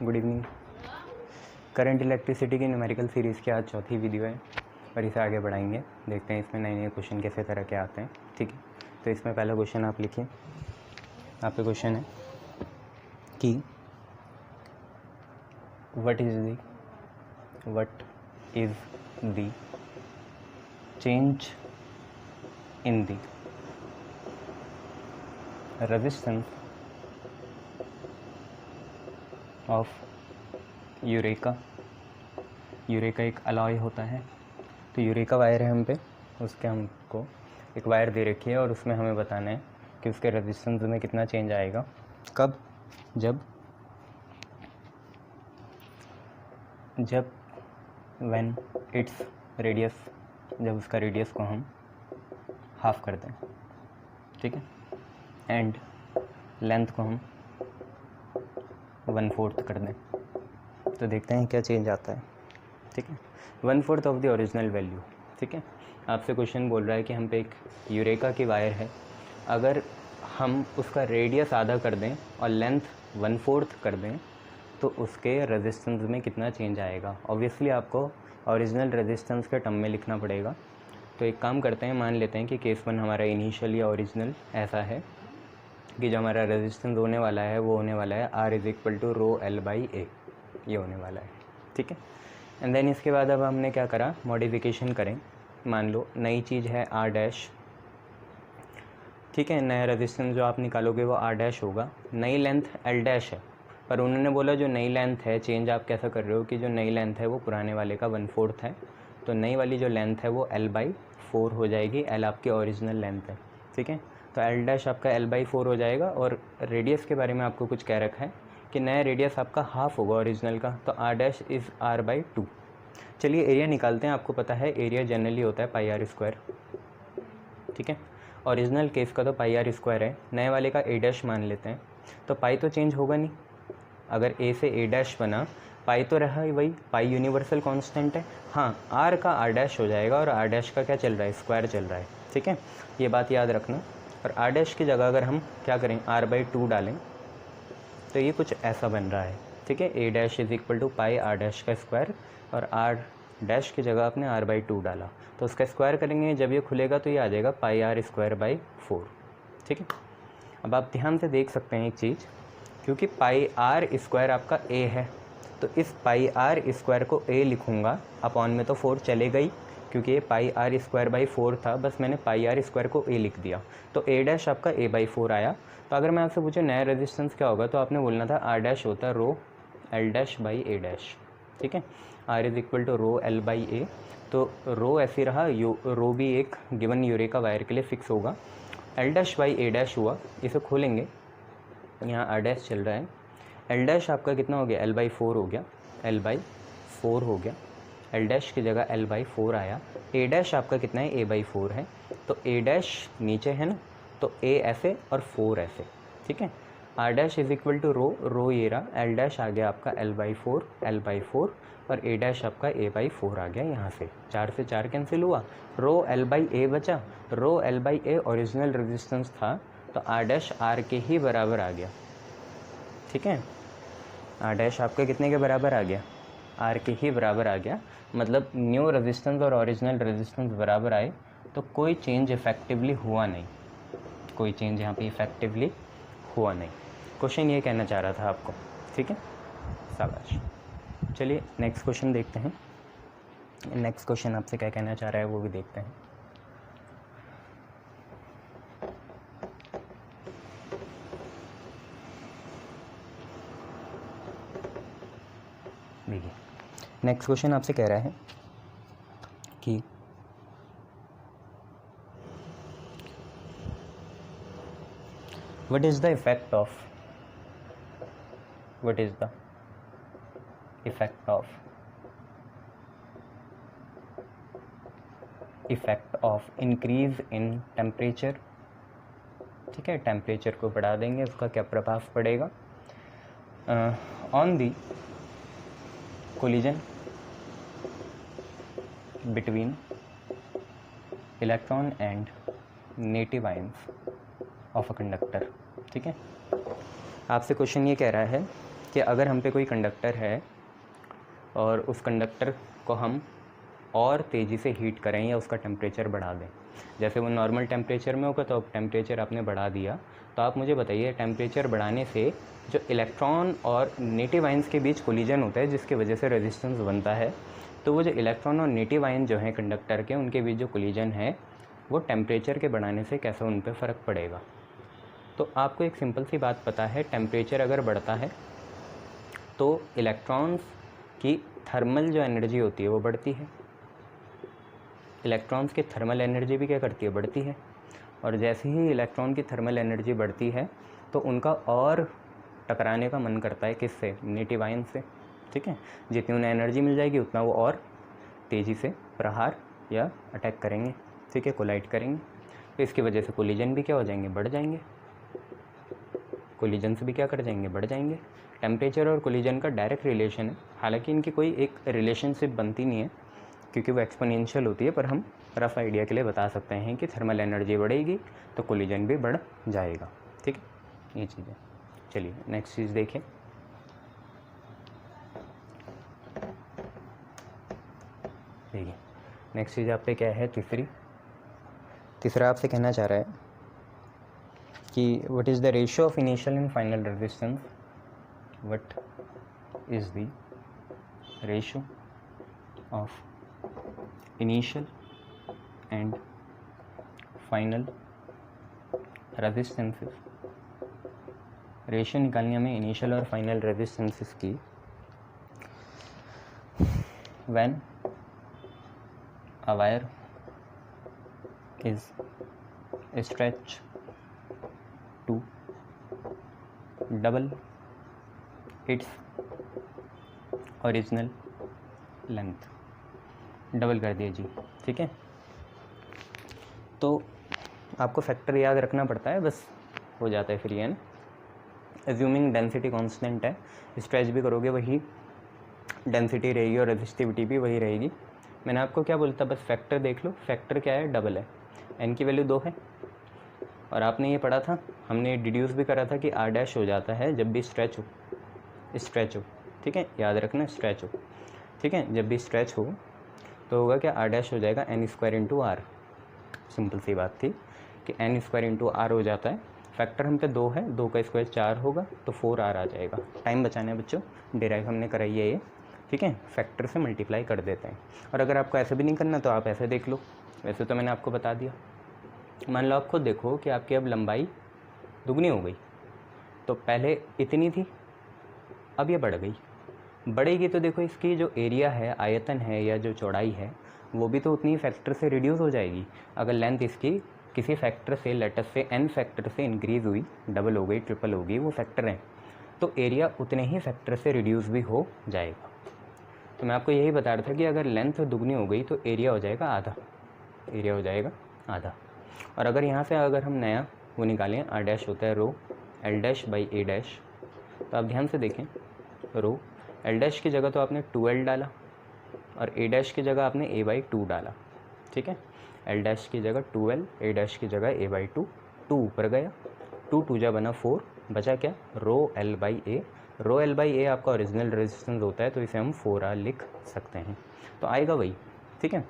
Good evening. Current electricity की numerical series की आज चौथी वीडियो है और इसे आगे बढ़ाएंगे। देखते हैं इसमें नए नए क्वेश्चन कैसे तरह के आते हैं। ठीक है, तो इसमें पहला क्वेश्चन आप लिखिए। आपका क्वेश्चन है कि what is the change in the resistance of eureka. Eureka एक अलॉय होता है, तो यूरेका वायर है हम पे, उसके हमको एक वायर दे रखी है और उसमें हमें बताना है कि उसके रेजिस्टेंस में कितना चेंज आएगा। कब? जब व्हेन इट्स रेडियस, जब उसका रेडियस को हम हाफ कर दें, ठीक है, एंड लेंथ को हम 1/4 कर दें, तो देखते हैं क्या चेंज आता है। ठीक है, 1/4 ऑफ द ओरिजिनल वैल्यू। ठीक है, आपसे क्वेश्चन बोल रहा है कि हम पे एक यूरेका की वायर है, अगर हम उसका रेडियस आधा कर दें और लेंथ 1/4 कर दें तो उसके रेजिस्टेंस में कितना चेंज आएगा। ऑब्वियसली आपको ओरिजिनल रेजिस्टेंस के टर्म में लिखना पड़ेगा। तो एक काम करते हैं, मान लेते हैं कि केस 1 हमारा इनिशियल या ओरिजिनल ऐसा है कि जो हमारा रेजिस्टेंस होने वाला है वो होने वाला है R = ρl/a, ये होने वाला है। ठीक है, एंड देन इसके बाद अब हमने क्या करा, मॉडिफिकेशन करें। मान लो नई चीज़ है R', ठीक है, नया रेजिस्टेंस जो आप निकालोगे वो R' होगा। नई लेंथ L' है, पर उन्होंने बोला जो नई लेंथ है, चेंज आप कैसा कर रहे हो कि जो नई लेंथ है वो पुराने वाले का 1/4 है, तो नई वाली जो लेंथ है वो L/4 हो जाएगी। L आपकी ओरिजिनल लेंथ है, ठीक है, तो L' आपका L/4 हो जाएगा। और रेडियस के बारे में आपको कुछ कह रखा है कि नया रेडियस आपका हाफ होगा ओरिजिनल का, तो R' इज़ R/2। चलिए एरिया निकालते हैं। आपको पता है एरिया जनरली होता है πr², ठीक है, ओरिजिनल केस का तो πr² है, नए वाले का A' मान लेते हैं, तो पाई तो चेंज होगा नहीं। अगर A से A' बना, पाई तो रहा ही वही, पाई यूनिवर्सल कांस्टेंट है। हाँ, R का R' हो जाएगा और R' का क्या चल रहा है, स्क्वायर चल रहा है। ठीक है, ये बात याद रखना। और R' की जगह अगर हम क्या करें, R/2 डालें तो ये कुछ ऐसा बन रहा है। ठीक है, A' = πr' का स्क्वायर और R' की जगह आपने R/2 डाला, तो उसका स्क्वायर करेंगे, जब ये खुलेगा तो ये आ जाएगा πr²/4। ठीक है, अब आप ध्यान से देख सकते हैं एक चीज़, क्योंकि πr² आपका a है, तो इस πr² को a लिखूँगा, अपॉन में तो 4 चलेगा ही, क्योंकि ये πr²/4 था, बस मैंने πr² को a लिख दिया, तो A' आपका a/4 आया। तो अगर मैं आपसे पूछूं नया रेजिस्टेंस क्या होगा, तो आपने बोलना था R' होता ρl'/a'। ठीक है, R = ρl/a, तो रो ऐसे रहा, रो भी एक गिवन यूरेका वायर के लिए फिक्स होगा। L'/a' हुआ, इसे खोलेंगे, यहाँ R' चल रहा है, L' आपका कितना हो गया, L/4 हो गया, L/4 हो गया, L' की जगह L/4 आया। A' आपका कितना है, a/4 है, तो A' नीचे है ना, तो a ऐसे और 4 ऐसे। ठीक है, R' = रो ये रहा, L' आ गया आपका L/4 और A' आपका a/4 आ गया। यहाँ से 4 से 4 कैंसिल हुआ, ρl/a बचा, ρl/a ओरिजिनल रेजिस्टेंस था, तो R' R के ही बराबर आ गया। ठीक है, R' आपका कितने के बराबर आ गया, R के ही बराबर आ गया। मतलब न्यू रेजिस्टेंस और ओरिजिनल रेजिस्टेंस बराबर आए, तो कोई चेंज इफेक्टिवली हुआ नहीं, कोई चेंज यहाँ पे इफेक्टिवली हुआ नहीं। क्वेश्चन ये कहना चाह रहा था आपको। ठीक है, शाबाश। चलिए नेक्स्ट क्वेश्चन देखते हैं। नेक्स्ट क्वेश्चन आपसे क्या कहना चाह रहा है वो भी देखते हैं। देखिए नेक्स्ट क्वेश्चन आपसे कह रहा है कि what is the effect of increase in temperature। ठीक है, टेम्परेचर को बढ़ा देंगे, उसका क्या प्रभाव पड़ेगा on the collision between electron and native ions of a conductor. ठीक है, आपसे क्वेश्चन ये कह रहा है कि अगर हम पे कोई कंडक्टर है और उस कंडक्टर को हम और तेज़ी से हीट करें या उसका टेम्परेचर बढ़ा दें, जैसे वो नॉर्मल टेम्परेचर में होगा तो अब टेम्परेचर आपने बढ़ा दिया, तो आप मुझे बताइए टेम्परेचर बढ़ाने से जो इलेक्ट्रॉन और नेटिव आयंस के बीच कोलिजन होता है जिसकी वजह से रेजिस्टेंस बनता है, तो वो जो इलेक्ट्रॉन और नेटिव आयन जो हैं कंडक्टर के, उनके बीच जो कोलिजन है वो टेम्परेचर के बढ़ाने से कैसे उन पर फ़र्क पड़ेगा। तो आपको एक सिंपल सी बात पता है, टेम्परेचर अगर बढ़ता है तो इलेक्ट्रॉन्स की थर्मल जो एनर्जी होती है वो बढ़ती है, इलेक्ट्रॉन्स की थर्मल एनर्जी भी क्या करती है, बढ़ती है। और जैसे ही इलेक्ट्रॉन की थर्मल एनर्जी बढ़ती है तो उनका और टकराने का मन करता है, किससे, नेटिव आयन से, ठीक है। जितनी उन्हें एनर्जी मिल जाएगी उतना वो और तेज़ी से प्रहार या अटैक करेंगे, ठीक है, कोलाइड करेंगे। तो इसकी वजह से कोलिजन भी क्या हो जाएंगे, बढ़ जाएंगे, कोलिजन से भी क्या कर जाएंगे, बढ़ जाएंगे। टेम्परेचर और कोलिजन का डायरेक्ट रिलेशन है, हालांकि इनकी कोई एक रिलेशनशिप बनती नहीं है क्योंकि वो एक्सपोनेंशियल होती है, पर हम रफ आइडिया के लिए बता सकते हैं कि थर्मल एनर्जी बढ़ेगी तो कोलिजन भी बढ़ जाएगा, ठीक है, ये चीज़ है। चलिए नेक्स्ट चीज़ देखें। देखिए नेक्स्ट चीज़ आप पे क्या है, तीसरा आपसे कहना चाह रहा है कि what is the ratio of initial and final resistance, what is the ratio of initial and final resistances. Ratio निकालनी हमें इनिशियल और फाइनल रेजिस्टेंसेस की when a wire is stretched to double its original length। Double कर दिया जी, ठीक है। तो आपको फैक्टर याद रखना पड़ता है, बस हो जाता है फिर ये ना। एज्यूमिंग डेंसिटी कांस्टेंट है, स्ट्रेच भी करोगे वही डेंसिटी रहेगी और रेजिस्टिविटी भी वही रहेगी। मैंने आपको क्या बोलता, बस फैक्टर देख लो, फैक्टर क्या है, डबल है, एन की वैल्यू 2 है। और आपने ये पढ़ा था, हमने डिड्यूस भी करा था कि आर डैश हो जाता है जब भी स्ट्रेच हो, ठीक है, याद रखना स्ट्रेच हो, ठीक है। जब भी स्ट्रेच हो तो होगा क्या, आर डैश हो जाएगा N square into R. Simple सी बात थी कि एन स्क्वायर इंटू आर हो जाता है। फैक्टर हम पे 2 है, 2 का स्क्वायर 4 होगा तो 4r आ जाएगा। टाइम बचाना है बच्चों, डिराइव हमने कराई है ये, ठीक है, फैक्टर से मल्टीप्लाई कर देते हैं। और अगर आपको ऐसे भी नहीं करना तो आप ऐसे देख लो, वैसे तो मैंने आपको बता दिया। मान लो आप खुद देखो कि आपकी अब लंबाई दुगनी हो गई, तो पहले इतनी थी अब ये बढ़ गई, बढ़ेगी तो देखो इसकी जो एरिया है, आयतन है या जो चौड़ाई है वो भी तो उतनी फैक्टर से रिड्यूस हो जाएगी। अगर लेंथ इसकी किसी फैक्टर से, लेटर से n फैक्टर से इंक्रीज़ हुई, डबल हो गई, ट्रिपल हो गई, वो फैक्टर हैं, तो एरिया उतने ही फैक्टर से रिड्यूस भी हो जाएगा। तो मैं आपको यही बता रहा था कि अगर लेंथ दुगनी हो गई तो एरिया हो जाएगा आधा, एरिया हो जाएगा आधा। और अगर यहाँ से अगर हम नया वो निकालें, आर डैश होता है rho L dash by A dash, तो आप ध्यान से देखें, रो एल डैश की जगह तो आपने 2l डाला और ए डैश की जगह आपने a बाई 2 डाला, ठीक है। एल डैश की जगह 2l, ए डैश की जगह a बाई 2, 2 ऊपर गया, 2 2 जा बना 4, बचा क्या, rho L by A. Rho L by A आपका ओरिजिनल रेजिस्टेंस होता है तो इसे हम 4r लिख सकते हैं, तो आएगा वही, ठीक है।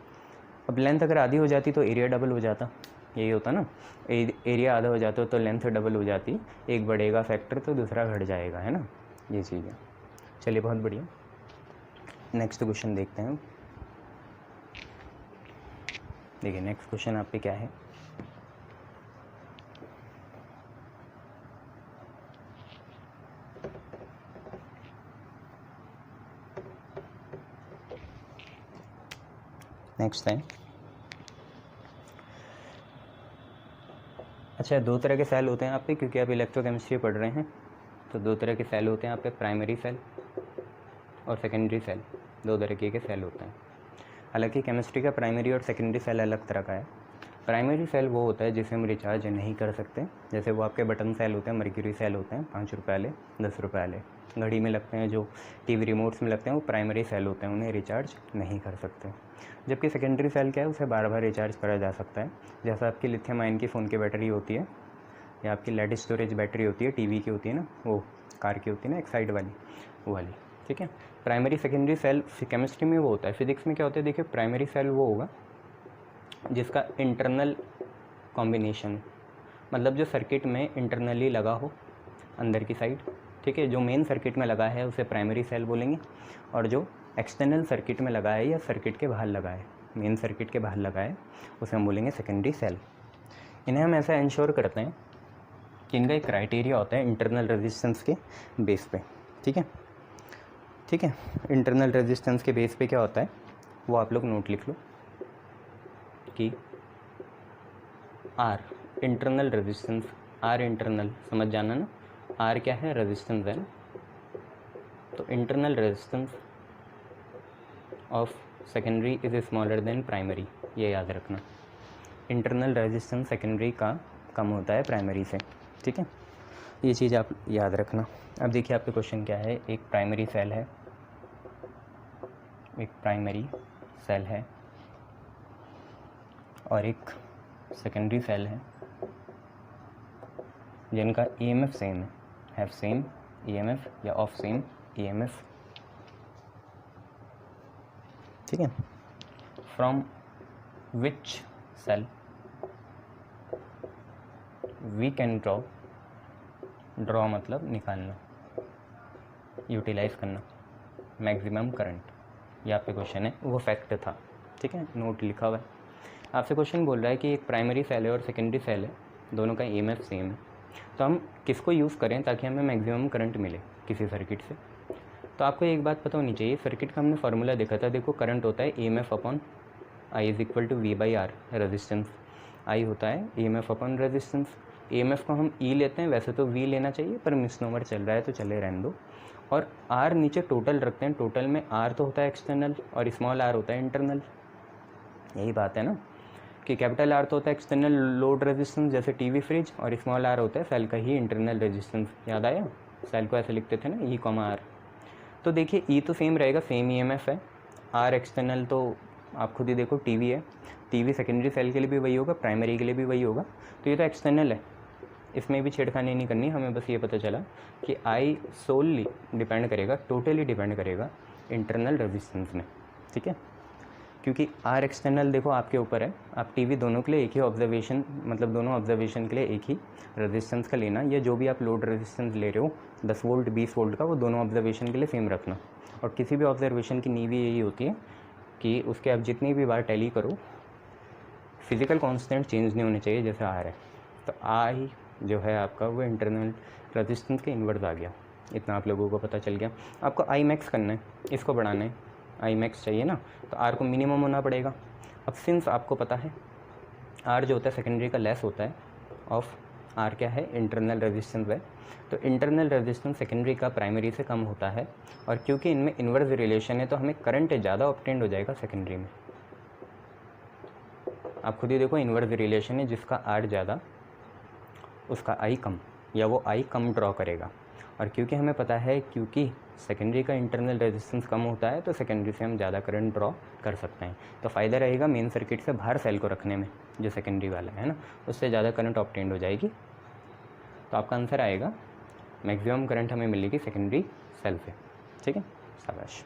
अब लेंथ अगर आधी हो जाती तो एरिया डबल हो जाता, यही होता ना, एरिया आधा हो जाता तो लेंथ डबल हो जाती, एक बढ़ेगा फैक्टर तो दूसरा घट जाएगा, है ना, ये चीज़ है। चलिए बहुत बढ़िया, नेक्स्ट क्वेश्चन देखते हैं। देखिए नेक्स्ट क्वेश्चन आप पे क्या है, नेक्स्ट है, अच्छा 2 तरह के सेल होते हैं आप पे, क्योंकि आप इलेक्ट्रोकेमिस्ट्री पढ़ रहे हैं तो 2 तरह के सेल होते हैं आप पे, प्राइमरी सेल और सेकेंडरी सेल, 2 तरीके के सेल होते हैं। हालांकि केमिस्ट्री का प्राइमरी और सेकेंडरी सेल अलग तरह का है। प्राइमरी सेल वो होता है जिसे हम रिचार्ज नहीं कर सकते, जैसे वो आपके बटन सेल होते हैं, मर्क्यूरी सेल होते हैं, 5 रुपये वाले, 10 रुपये वाले, घड़ी में लगते हैं, जो टीवी रिमोट्स में लगते हैं, वो प्राइमरी सेल होते हैं, उन्हें रिचार्ज नहीं कर सकते। जबकि सेकेंडरी सेल क्या है, उसे बार बार रिचार्ज करा जा सकता है, जैसा आपकी लिथियम आयन की फ़ोन की बैटरी होती है या आपकी लेड स्टोरेज बैटरी होती है, टीवी की होती है ना, वो कार की होती है ना एक साइड वाली, वो वाली, ठीक है। प्राइमरी सेकेंडरी सेल केमिस्ट्री में वो होता है, फिजिक्स में क्या होता है देखिए, प्राइमरी सेल वो होगा जिसका इंटरनल कॉम्बिनेशन, मतलब जो सर्किट में इंटरनली लगा हो अंदर की साइड, ठीक है, जो मेन सर्किट में लगा है उसे प्राइमरी सेल बोलेंगे, और जो एक्सटर्नल सर्किट में लगा है या सर्किट के बाहर लगा है, मेन सर्किट के बाहर लगा है, उसे हम बोलेंगे सेकेंडरी सेल। इन्हें हम ऐसा इंश्योर करते हैं कि इनका एक क्राइटेरिया होता है इंटरनल रेजिस्टेंस के बेस पे, ठीक है, ठीक है। इंटरनल रेजिस्टेंस के बेस पे क्या होता है वो आप लोग नोट लिख लो कि R internal resistance, R internal समझ जाना ना, आर क्या है, रेजिस्टेंस है ना, तो internal resistance of secondary is smaller than primary, ये याद रखना। इंटरनल रेजिस्टेंस सेकेंडरी का कम होता है प्राइमरी से, ठीक है, ये चीज़ आप याद रखना। अब देखिए आपके क्वेश्चन क्या है, एक प्राइमरी सेल है, एक प्राइमरी सेल है और एक सेकेंडरी सेल है जिनका ईएमएफ सेम है, हैव सेम ईएमएफ या ऑफ सेम ईएमएफ, ठीक है। From which cell we can draw मतलब निकालना, यूटिलाइज करना मैक्सिमम करंट, ये आपके क्वेश्चन है, वो फैक्ट था, ठीक है, नोट लिखा हुआ है। आपसे क्वेश्चन बोल रहा है कि एक प्राइमरी सेल है और सेकेंडरी सेल है, दोनों का ईएमएफ सेम है, तो हम किसको यूज़ करें ताकि हमें मैक्सिमम करंट मिले किसी सर्किट से। तो आपको एक बात पता होनी चाहिए, सर्किट का हमने फार्मूला देखा था, देखो करंट होता है EMF upon I is equal to V by R, resistance I होता है ईएमएफ अपॉन रेजिस्टेंस। ईएमएफ को हम ई लेते हैं, वैसे तो वी लेना चाहिए पर मिसनोमर चल रहा है तो चले रहने दो, और आर नीचे टोटल रखते हैं, टोटल में आर तो होता है एक्सटर्नल और स्मॉल आर होता है इंटरनल, यही बात है ना, कि कैपिटल आर तो होता है एक्सटर्नल लोड रेजिस्टेंस जैसे टीवी फ्रिज, और स्मॉल आर होता है सेल का ही इंटरनल रेजिस्टेंस, याद आया, सेल को ऐसे लिखते थे ना, ई कॉमा आर। तो देखिए ई तो सेम रहेगा, सेम ईएमएफ है, आर एक्सटर्नल तो आप खुद ही देखो टीवी है, टीवी सेकेंडरी सेल के लिए भी वही होगा, प्राइमरी के लिए भी वही होगा, तो ये तो एक्सटर्नल है, इसमें भी छेड़खानी नहीं करनी, हमें बस ये पता चला कि आई सोलली डिपेंड करेगा, टोटली डिपेंड करेगा इंटरनल रेजिस्टेंस में, ठीक है, क्योंकि आर एक्सटर्नल देखो आपके ऊपर है, आप टीवी दोनों के लिए एक ही ऑब्जर्वेशन, मतलब दोनों ऑब्जर्वेशन के लिए एक ही रेजिस्टेंस का लेना, या जो भी आप लोड रेजिस्टेंस ले रहे हो 10 वोल्ट 20 वोल्ट का, वो दोनों ऑब्जर्वेशन के लिए सेम रखना। और किसी भी ऑब्जर्वेशन की नींव यही होती है कि उसके आप जितनी भी बार टैली करो फिजिकल कांस्टेंट चेंज नहीं होने चाहिए, जैसे आर है, तो आई जो है आपका वो इंटरनल रेजिस्टेंस के इन्वर्स आ गया, इतना आप लोगों को पता चल गया। आपको आई मैक्स करना है, इसको बढ़ाना है, आई मैक्स चाहिए ना, तो आर को मिनिमम होना पड़ेगा। अब सिंस आपको पता है आर जो होता है सेकेंडरी का लेस होता है ऑफ आर क्या है, इंटरनल रेजिस्टेंस है, तो इंटरनल रेजिस्टेंस सेकेंडरी का प्राइमरी से कम होता है, और क्योंकि इनमें इन्वर्स रिलेशन है तो हमें करंट ज़्यादा ऑब्टेंड हो जाएगा सेकेंडरी में। आप खुद ही देखो इन्वर्स रिलेशन है, जिसका आर ज़्यादा उसका आई कम, या वो आई कम ड्रॉ करेगा, और क्योंकि हमें पता है क्योंकि सेकेंडरी का इंटरनल रेजिस्टेंस कम होता है तो सेकेंडरी से हम ज़्यादा करंट ड्रॉ कर सकते हैं, तो फ़ायदा रहेगा मेन सर्किट से बाहर सेल को रखने में, जो सेकेंडरी वाला है ना, उससे ज़्यादा करंट ऑब्टेंड हो जाएगी। तो आपका आंसर आएगा मैक्सिमम करंट हमें मिलेगी सेकेंडरी सेल से, ठीक है, शाबाश।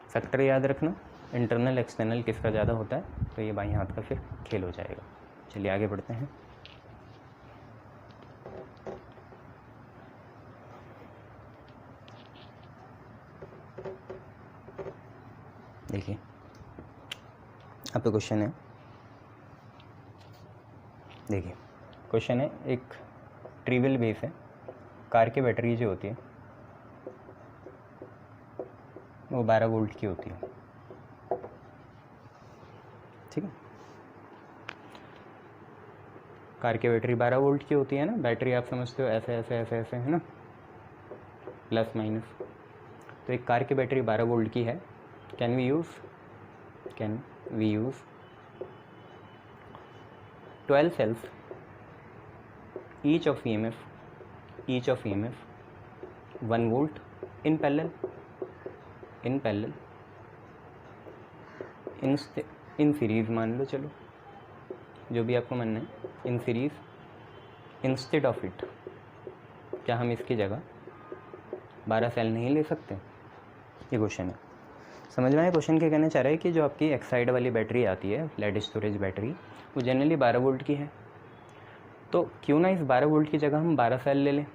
फैक्टर याद रखना, इंटरनल एक्सटर्नल किसका ज़्यादा होता है, तो ये बाईं हाथ का फिर खेल हो जाएगा। चलिए आगे बढ़ते हैं। देखिए आपका क्वेश्चन है, देखिए क्वेश्चन है, एक ट्रिवियल बेस है, कार की बैटरी जो होती है वो 12 वोल्ट की होती है, ठीक है, कार की बैटरी 12 वोल्ट की होती है ना, बैटरी आप समझते हो ऐसे ऐसे ऐसे ऐसे है ना, प्लस माइनस, तो एक कार की बैटरी 12 वोल्ट की है, can we use 12 cells each of EMF 1 volt in parallel in series मान लो, चलो जो भी आपको मानना है, in series instead of it, क्या हम इसकी जगह 12 सेल नहीं ले सकते? ये क्वेश्चन है। समझ में आया क्वेश्चन क्या कहना चाह रहा है कि जो आपकी एक्साइड वाली बैटरी आती है, लेड स्टोरेज बैटरी, वो जनरली 12 वोल्ट की है, तो क्यों ना इस 12 वोल्ट की जगह हम 12 सेल ले लें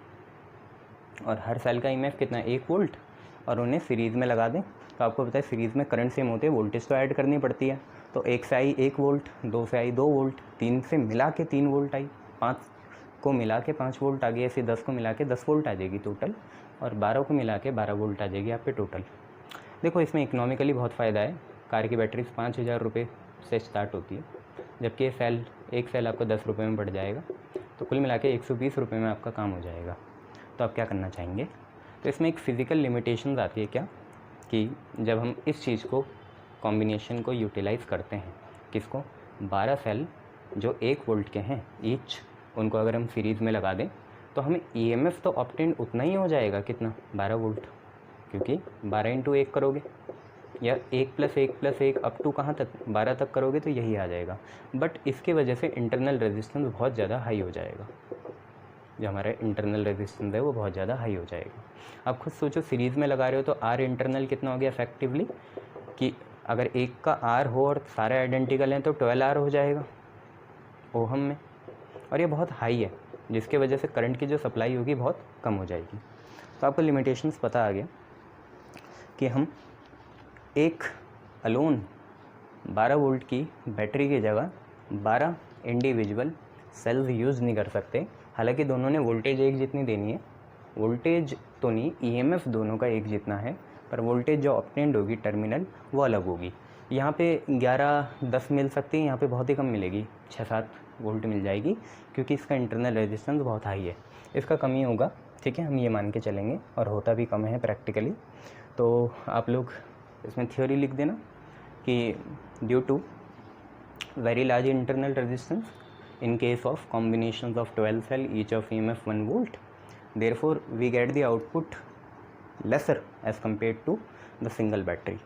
और हर सेल का ईएमएफ कितना है 1 वोल्ट, और उन्हें सीरीज़ में लगा दें। तो आपको पता है सीरीज़ में करंट सेम होते हैं, वोल्टेज तो ऐड करनी पड़ती है। तो 1 से आई 1 वोल्ट, 2 से आई 2 वोल्ट, 3 से मिला के 3 वोल्ट आई, 5 को मिला के 5 वोल्ट आ गई, ऐसे 10 को मिला के 10 वोल्ट आ जाएगी टोटल, और 12 को मिला के 12 वोल्ट आ जाएगी आपके टोटल। देखो इसमें इकोनॉमिकली बहुत फ़ायदा है। कार की बैटरी 5,000 रुपये से स्टार्ट होती है, जबकि ये एक सेल आपको 10 रुपये में पड़ जाएगा, तो कुल मिला के 120 रुपये में आपका काम हो जाएगा। तो आप क्या करना चाहेंगे? तो इसमें एक फ़िज़िकल लिमिटेशंस आती है क्या, कि जब हम इस चीज़ को कॉम्बिनेशन को यूटिलाइज़ करते हैं, किसको, 12 सेल जो 1 वोल्ट के हैं ईच, उनको अगर हम सीरीज़ में लगा दें तो हमें ईएमएफ तो ऑब्टेन उतना ही हो जाएगा, कितना, 12 वोल्ट, क्योंकि 12 इंटू 1 करोगे या 1 + 1 + 1 अप टू कहाँ तक, 12 तक करोगे तो यही आ जाएगा। बट इसके वजह से इंटरनल रेजिस्टेंस बहुत ज़्यादा हाई हो जाएगा, जो हमारा इंटरनल रेजिस्टेंस है वो बहुत ज़्यादा हाई हो जाएगा। आप खुद सोचो, सीरीज़ में लगा रहे हो तो आर इंटरनल कितना हो गया इफेक्टिवली, कि अगर एक का आर हो और सारे आइडेंटिकल हैं तो 12 आर हो जाएगा ओहम में, और ये बहुत हाई है, जिसके वजह से करंट की जो सप्लाई होगी बहुत कम हो जाएगी। तो आपको लिमिटेशंस पता आ गया कि हम एक अलोन 12 वोल्ट की बैटरी की जगह 12 इंडिविजुअल सेल्स यूज़ नहीं कर सकते। हालांकि दोनों ने वोल्टेज एक जितनी देनी है, वोल्टेज तो नहीं, ईएमएफ दोनों का एक जितना है, पर वोल्टेज जो ऑब्टेंड होगी टर्मिनल वो अलग होगी। यहाँ पे 11-10 मिल सकती है, यहाँ पे बहुत ही कम मिलेगी, 6-7 वोल्ट मिल जाएगी, क्योंकि इसका इंटरनल रेजिस्टेंस बहुत हाई है। इसका कम ही होगा, ठीक है, हम ये मान के चलेंगे, और होता भी कम है प्रैक्टिकली। तो आप लोग इसमें थ्योरी लिख देना कि due to very large internal resistance in case of combinations of 12 cell each of EMF 1 volt, therefore we get the output lesser as compared to the single battery।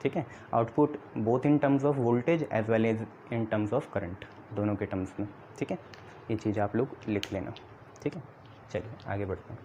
ठीक है, output both in terms of voltage as well as in terms of current, दोनों के terms में। ठीक है, ये चीज़ आप लोग लिख लेना। ठीक है, चलिए आगे बढ़ते हैं।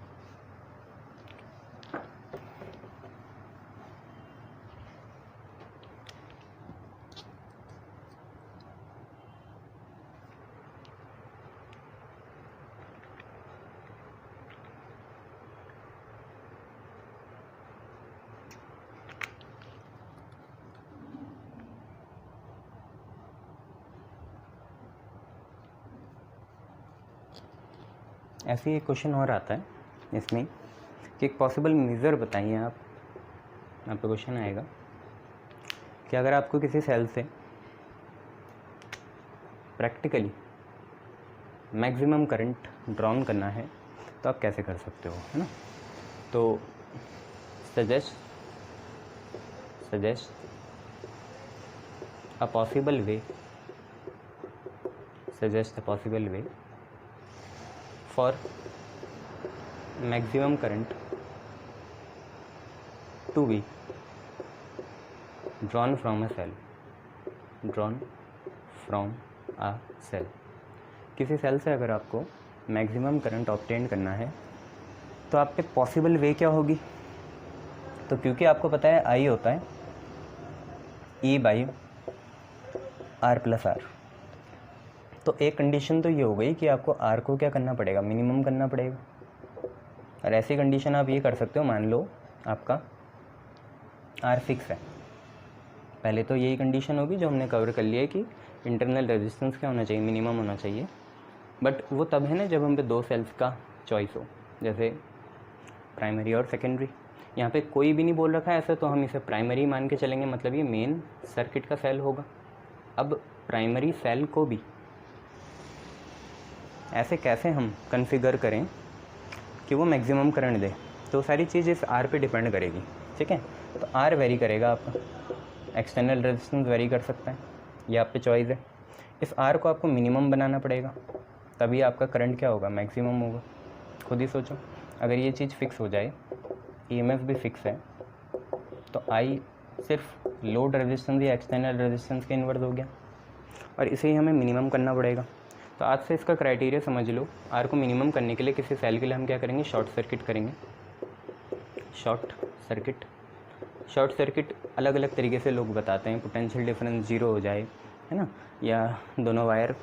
ऐसे ही एक क्वेश्चन और आता है इसमें कि एक पॉसिबल मेज़र बताइए आप पे क्वेश्चन आएगा कि अगर आपको किसी सेल से प्रैक्टिकली मैक्सिमम करंट ड्रॉन करना है तो आप कैसे कर सकते हो, है ना। तो suggest a possible way for maximum current to be drawn from a cell, किसी सेल से अगर आपको मैक्सिमम करंट ऑब्टेन करना है तो आप पे पॉसिबल वे क्या होगी। तो क्योंकि आपको पता है आई होता है E/R+R, तो एक कंडीशन तो ये हो गई कि आपको आर को क्या करना पड़ेगा, मिनिमम करना पड़ेगा। और ऐसी कंडीशन आप ये कर सकते हो, मान लो आपका आर फिक्स है, पहले तो यही कंडीशन होगी जो हमने कवर कर लिया है कि इंटरनल रेजिस्टेंस क्या होना चाहिए, मिनिमम होना चाहिए। बट वो तब है ना जब हम पे 2 सेल्स का चॉइस हो, जैसे प्राइमरी और सेकेंडरी। यहाँ पे कोई भी नहीं बोल रखा है ऐसा, तो हम इसे प्राइमरी मान के चलेंगे, मतलब ये मेन सर्किट का सेल होगा। अब प्राइमरी सेल को भी ऐसे कैसे हम कॉन्फ़िगर करें कि वो मैक्सिमम करंट दे, तो सारी चीज़ इस आर पे डिपेंड करेगी। ठीक है, तो आर वेरी करेगा आपका, एक्सटर्नल रेजिस्टेंस वेरी कर सकता है, ये आप पे चॉइस है। इस आर को आपको मिनिमम बनाना पड़ेगा, तभी आपका करंट क्या होगा, मैक्सिमम होगा। खुद ही सोचो, अगर ये चीज़ फिक्स हो जाए, ईएमएफ भी फिक्स है, तो आई सिर्फ लोड रेजिस्टेंस या एक्सटर्नल रेजिस्टेंस के इन्वर्स हो गया, और इसे ही हमें मिनिमम करना पड़ेगा। तो आज से इसका क्राइटेरिया समझ लो। आर को मिनिमम करने के लिए किसी सेल के लिए हम क्या करेंगे, शॉर्ट सर्किट करेंगे। शॉर्ट सर्किट अलग अलग तरीके से लोग बताते हैं, पोटेंशियल डिफरेंस 0 हो जाए, है ना, या दोनों वायर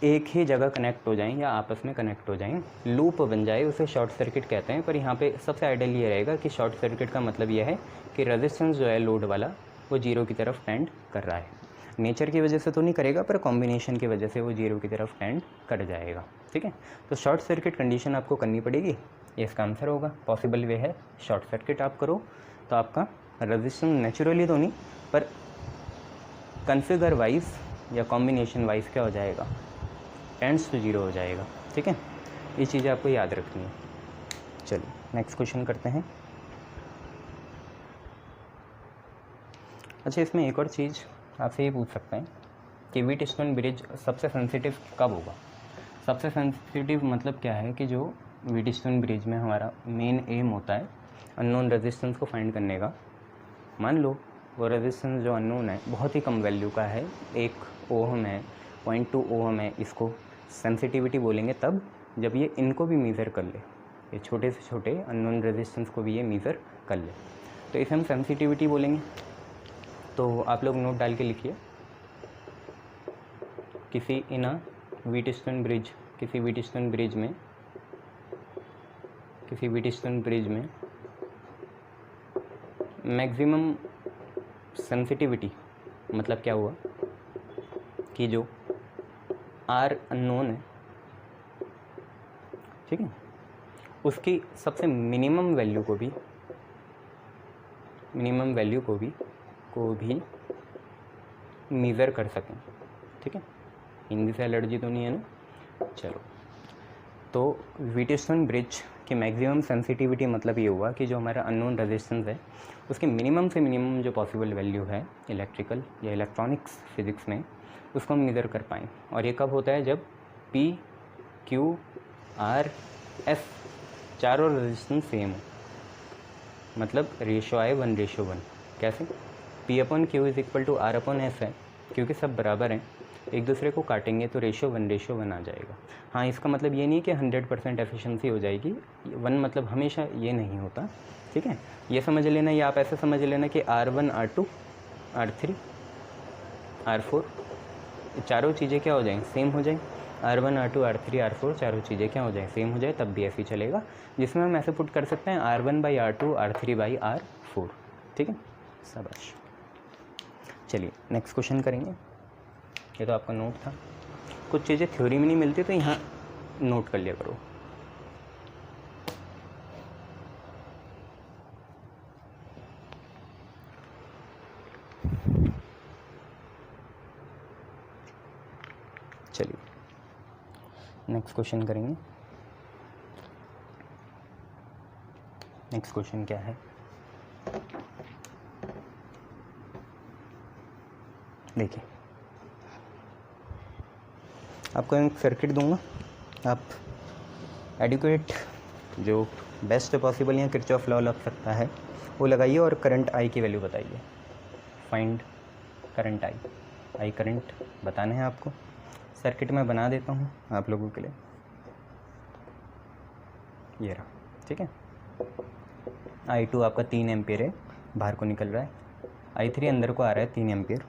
एक ही जगह कनेक्ट हो जाएं या आपस में कनेक्ट हो जाएं, लूप बन जाए, उसे शॉर्ट सर्किट कहते हैं। पर यहाँ पे सबसे आइडियल ये रहेगा कि शॉर्ट सर्किट का मतलब यह है कि रेजिस्टेंस जो है लोड वाला वो 0 की तरफ टेंड कर रहा है। नेचर की वजह से तो नहीं करेगा, पर कॉम्बिनेशन की वजह से वो 0 की तरफ टेंड कर जाएगा। ठीक है, तो शॉर्ट सर्किट कंडीशन आपको करनी पड़ेगी, ये इसका आंसर होगा। पॉसिबल वे है शॉर्ट सर्किट आप करो तो आपका रेजिस्टेंस नेचुरली तो नहीं पर कन्फिगर वाइज या कॉम्बिनेशन वाइज क्या हो जाएगा, टेंड्स टू 0 हो जाएगा। ठीक है, ये चीज़ें आपको याद रखनी है। चलिए नेक्स्ट क्वेश्चन करते हैं। अच्छा, इसमें एक और चीज़ आपसे ये पूछ सकते हैं कि व्हीटस्टोन ब्रिज सबसे सेंसिटिव कब होगा। सबसे सेंसिटिव मतलब क्या है कि जो व्हीटस्टोन ब्रिज में हमारा मेन एम होता है अननोन रेजिस्टेंस को फाइंड करने का। मान लो वो रेजिस्टेंस जो अननोन है बहुत ही कम वैल्यू का है, 1 ओहम है, 0.2 ओहम है, इसको सेंसिटिविटी बोलेंगे तब जब ये इनको भी मेज़र कर ले, ये छोटे से छोटे अननोन रेजिस्टेंस को भी ये मेज़र कर ले, तो इसे हम सेंसिटिविटी बोलेंगे। तो आप लोग नोट डाल के लिखिए, किसी व्हीटस्टोन ब्रिज में मैक्सिमम सेंसिटिविटी मतलब क्या हुआ कि जो आर अननोन है, ठीक है, उसकी सबसे मिनिमम वैल्यू को भी मेज़र कर सकें। ठीक है, हिंदी से एलर्जी तो नहीं है ना। चलो, तो व्हीटस्टोन ब्रिज की मैक्सिमम सेंसिटिविटी मतलब ये हुआ कि जो हमारा अननोन रेजिस्टेंस है उसकी मिनिमम से मिनिमम जो पॉसिबल वैल्यू है इलेक्ट्रिकल या इलेक्ट्रॉनिक्स फिज़िक्स में उसको हम मेज़र कर पाएँ। और ये कब होता है, जब P, Q, R, S चारों रेजिस्टेंस सेम हो, मतलब रेशो आए 1:1। कैसे, P/Q = R/S है, क्योंकि सब बराबर हैं, एक दूसरे को काटेंगे तो रेशो 1:1 आ जाएगा। हाँ, इसका मतलब ये नहीं कि 100% एफिशिएंसी हो जाएगी, 1 मतलब हमेशा ये नहीं होता। ठीक है, ये समझ लेना, या आप ऐसे समझ लेना कि R1, R2, R3, R4 चारों चीज़ें क्या हो जाएँ, सेम हो जाएँ। R1, R2, R3, R4 चारों चीज़ें क्या हो जाए, सेम हो जाए, तब भी ऐसे ही चलेगा, जिसमें हम ऐसे पुट कर सकते हैं R1/R2, R3/R4। ठीक है, शाबाश। चलिए नेक्स्ट क्वेश्चन करेंगे। ये तो आपका नोट था, कुछ चीज़ें थ्योरी में नहीं मिलती तो यहाँ नोट कर लिया करो। चलिए नेक्स्ट क्वेश्चन करेंगे। नेक्स्ट क्वेश्चन क्या है, देखिए आपको एक सर्किट दूंगा, आप एडिक्वेट जो बेस्ट पॉसिबल या किरचॉफ लॉ लग सकता है वो लगाइए और करंट आई की वैल्यू बताइए। फाइंड करंट आई करंट बताना है आपको। सर्किट में बना देता हूँ आप लोगों के लिए, ये रहा। ठीक है, I2 आपका 3 एम्पियर है, बाहर को निकल रहा है। I3 अंदर को आ रहा है 3 एम्पियर,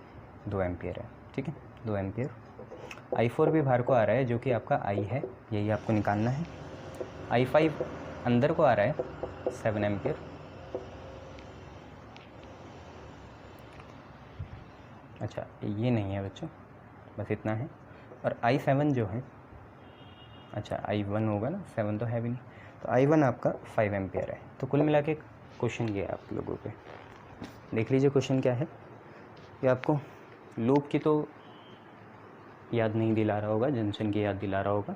2 एम्पियर है। ठीक है, 2 एम्पियर। I4 भी बाहर को आ रहा है जो कि आपका I है, यही आपको निकालना है। I5 अंदर को आ रहा है 7 एम्पियर। अच्छा, ये नहीं है बच्चों, बस इतना है। और I7 जो है, अच्छा I1 होगा ना, 7 तो है भी नहीं, तो I1 आपका 5 एम्पियर है। तो कुल मिला के क्वेश्चन ये है आप लोगों पे, देख लीजिए क्वेश्चन क्या है। ये आपको लूप की तो याद नहीं दिला रहा होगा, जंक्शन की याद दिला रहा होगा।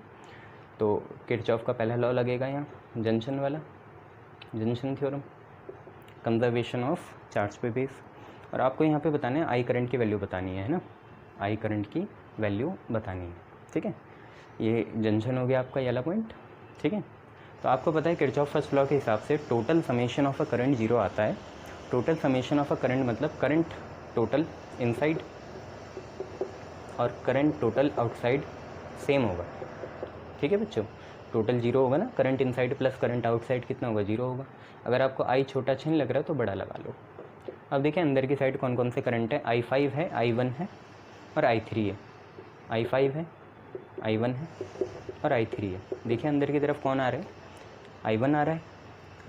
तो किरचॉफ का पहला लॉ लगेगा यहाँ, जंक्शन वाला, junction theorem, conservation of charge पे बेस। और आपको यहाँ पे बताना है आई करंट की वैल्यू बतानी है ना, आई करंट की वैल्यू बतानी है। ठीक है, ये जंक्शन हो गया आपका ये वाला पॉइंट। ठीक है, तो आपको पता है किरचॉफ फर्स्ट लॉ के हिसाब से total summation of a current 0 आता है। Total summation of a current मतलब करंट टोटल इनसाइड और करंट टोटल आउटसाइड सेम होगा। ठीक है बच्चों, टोटल 0 होगा ना, current inside plus current outside कितना होगा, 0 होगा। अगर आपको आई छोटा अच्छा नहीं लग रहा है तो बड़ा लगा लो। अब देखिए अंदर की साइड कौन कौन से करंट है, I5 है, I1 है और I3 है। I5 है, I1 है और I3 है। देखिए अंदर की तरफ कौन आ रहा है, I1 आ रहा है,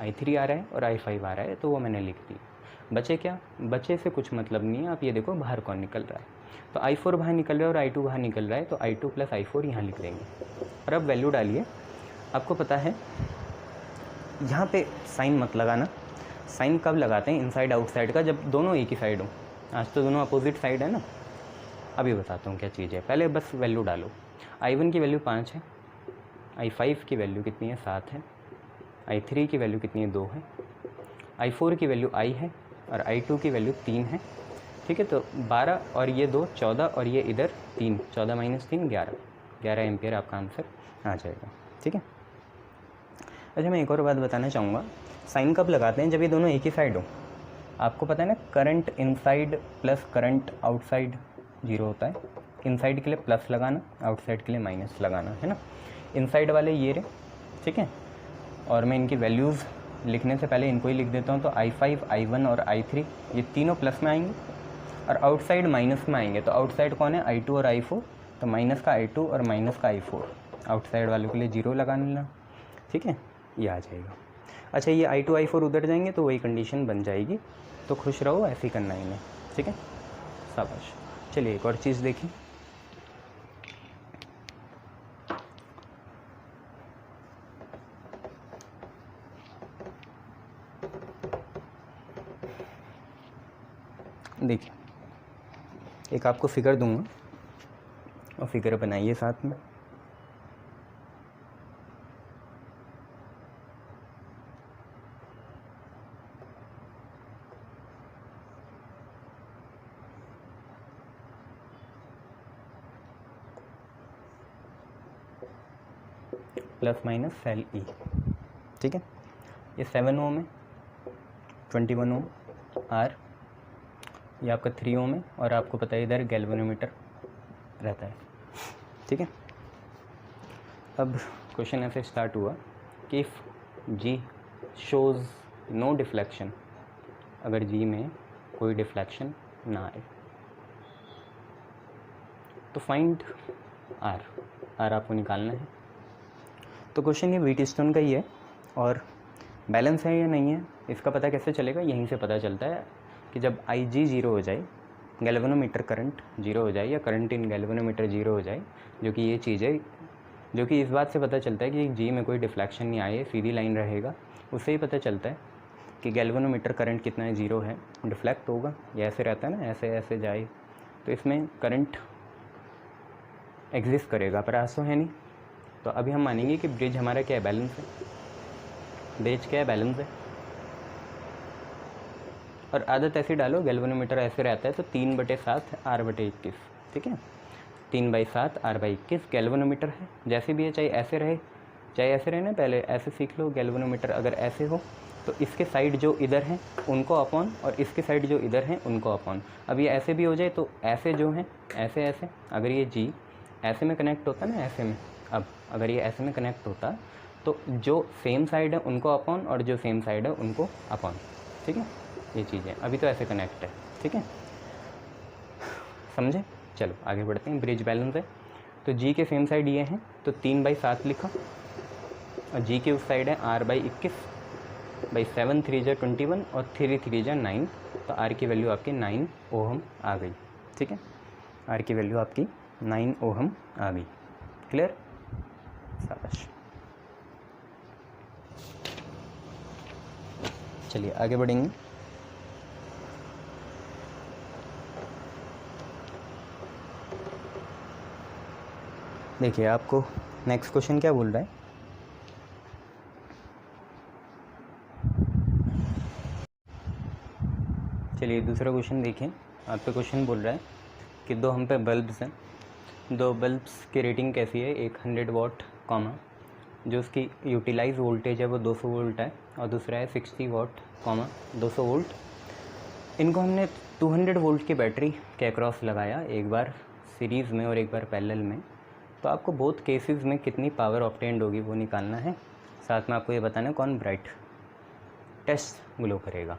I3 आ रहा है और I5 आ रहा है, तो वो मैंने लिख दी। बचे क्या, बचे से कुछ मतलब नहीं है। आप ये देखो बाहर कौन निकल रहा है, तो I4 बाहर निकल रहा है और I2 बाहर निकल रहा है, तो I2 प्लस I4 यहाँ लिख देंगे। और अब वैल्यू डालिए। आपको पता है यहाँ पे साइन मत लगाना। साइन कब लगाते हैं इनसाइड आउटसाइड का, जब दोनों एक ही साइड हो। आज तो दोनों अपोजिट साइड है ना। अभी बताता हूँ क्या चीज़ है, पहले बस वैल्यू डालो। I1 की वैल्यू 5 है, I5 की वैल्यू कितनी है, 7 है, I3 की वैल्यू कितनी है, 2 है, I4 की वैल्यू I है और I2 की वैल्यू 3 है। ठीक है, तो 12 और ये 2 14 और ये इधर 3, 14 माइनस 3 11 एम्पियर आपका आंसर आ जाएगा। ठीक है। अच्छा मैं एक और बात बताना चाहूँगा, साइन कब लगाते हैं, जब ये दोनों एक ही साइड हो। आपको पता है ना, current inside plus current outside 0 होता है। इनसाइड के लिए प्लस लगाना, आउटसाइड के लिए माइनस लगाना, है ना। इनसाइड वाले ये रहे, ठीक है। और मैं इनकी वैल्यूज़ लिखने से पहले इनको ही लिख देता हूँ। तो I5, I1 और I3 ये तीनों प्लस में आएंगे और आउटसाइड माइनस में आएंगे। तो आउटसाइड कौन है, I2 और I4, तो माइनस का I2 और माइनस का I4। आउटसाइड वालों के लिए 0 लगा लेना। ठीक है, ये आ जाएगा। अच्छा ये I2 I4 उधर जाएंगे तो वही कंडीशन बन जाएगी। तो खुश रहो, ऐसे ही करना है इन्हें। ठीक है, शाबाश। चलिए एक और चीज़ देखिए। देखिए एक आपको फिगर दूंगा और फिगर बनाइए साथ में। Plus minus cell E. ठीक है, ये 7 ओम है, 21 ओम आर, ये आपका 3 ओम है और आपको पता है इधर गैल्वेनोमीटर रहता है। ठीक है, अब क्वेश्चन ऐसे स्टार्ट हुआ कि if G shows no deflection, अगर जी में कोई डिफ्लेक्शन ना आए तो फाइंड आर। आर आपको निकालना है। तो क्वेश्चन ये व्हीटस्टोन का ही है और बैलेंस है या नहीं है इसका पता कैसे चलेगा, यहीं से पता चलता है कि जब IG 0 हो जाए, गैल्वेनोमीटर करंट 0 हो जाए या करंट इन गैल्वेनोमीटर 0 हो जाए, जो कि ये चीज़ है, जो कि इस बात से पता चलता है कि जी में कोई डिफ्लेक्शन नहीं आए, सीधी लाइन रहेगा। उससे ही पता चलता है कि गैल्वेनोमीटर करंट कितना है, 0 है, डिफ्लेक्ट होगा। या ऐसे रहता है ना, ऐसे ऐसे जाए तो इसमें करंट एग्जिस्ट करेगा, पर ऐसा है नहीं। तो अभी हम मानेंगे कि ब्रिज हमारा क्या है, बैलेंस है। ब्रिज क्या है, बैलेंस है। और आदत ऐसी डालो, गैल्वेनोमीटर ऐसे रहता है तो 3/7 R/21। ठीक है, 3/7 R/21 गैल्वेनोमीटर है। जैसे भी है, चाहे ऐसे रहे चाहे ऐसे रहे ना, पहले ऐसे सीख लो। गैल्वेनोमीटर अगर ऐसे हो तो इसके साइड जो इधर हैं उनको अपॉन और इसके साइड जो इधर हैं उनको अपॉन। अब ये ऐसे भी हो जाए तो ऐसे जो हैं ऐसे ऐसे, अगर ये जी ऐसे में कनेक्ट होता ना, ऐसे में, अब अगर ये ऐसे में कनेक्ट होता तो जो सेम साइड है उनको अपॉन और जो सेम साइड है उनको अपॉन। ठीक है, ये चीज़ें अभी तो ऐसे कनेक्ट है। ठीक है, समझे। चलो आगे बढ़ते हैं। ब्रिज बैलेंस है तो जी के सेम साइड ये हैं तो 3/7 लिखा और जी के उस साइड है R/21/7 3 जा 21 और 3 3 जा 9। तो आर की वैल्यू आपकी 9 ओहम आ गई। ठीक है, आर की वैल्यू आपकी 9 ओहम आ गई। क्लियर, शाबाश। चलिए आगे बढ़ेंगे। देखिए आपको नेक्स्ट क्वेश्चन क्या बोल रहा है, चलिए दूसरा क्वेश्चन देखिए। आपका क्वेश्चन बोल रहा है कि दो हम पे बल्ब्स हैं, दो बल्ब्स की रेटिंग कैसी है, एक 100 वाट कॉमा जो उसकी यूटिलाइज वोल्टेज है वो 200 वोल्ट है और दूसरा है 60 वाट कॉमा 200 वोल्ट। इनको हमने 200 वोल्ट की बैटरी के अक्रॉस लगाया, एक बार सीरीज़ में और एक बार पैरेलल में। तो आपको बोथ केसेस में कितनी पावर ऑब्टेन्ड होगी वो निकालना है। साथ में आपको ये बताना है कौन ब्राइटेस्ट ग्लो करेगा।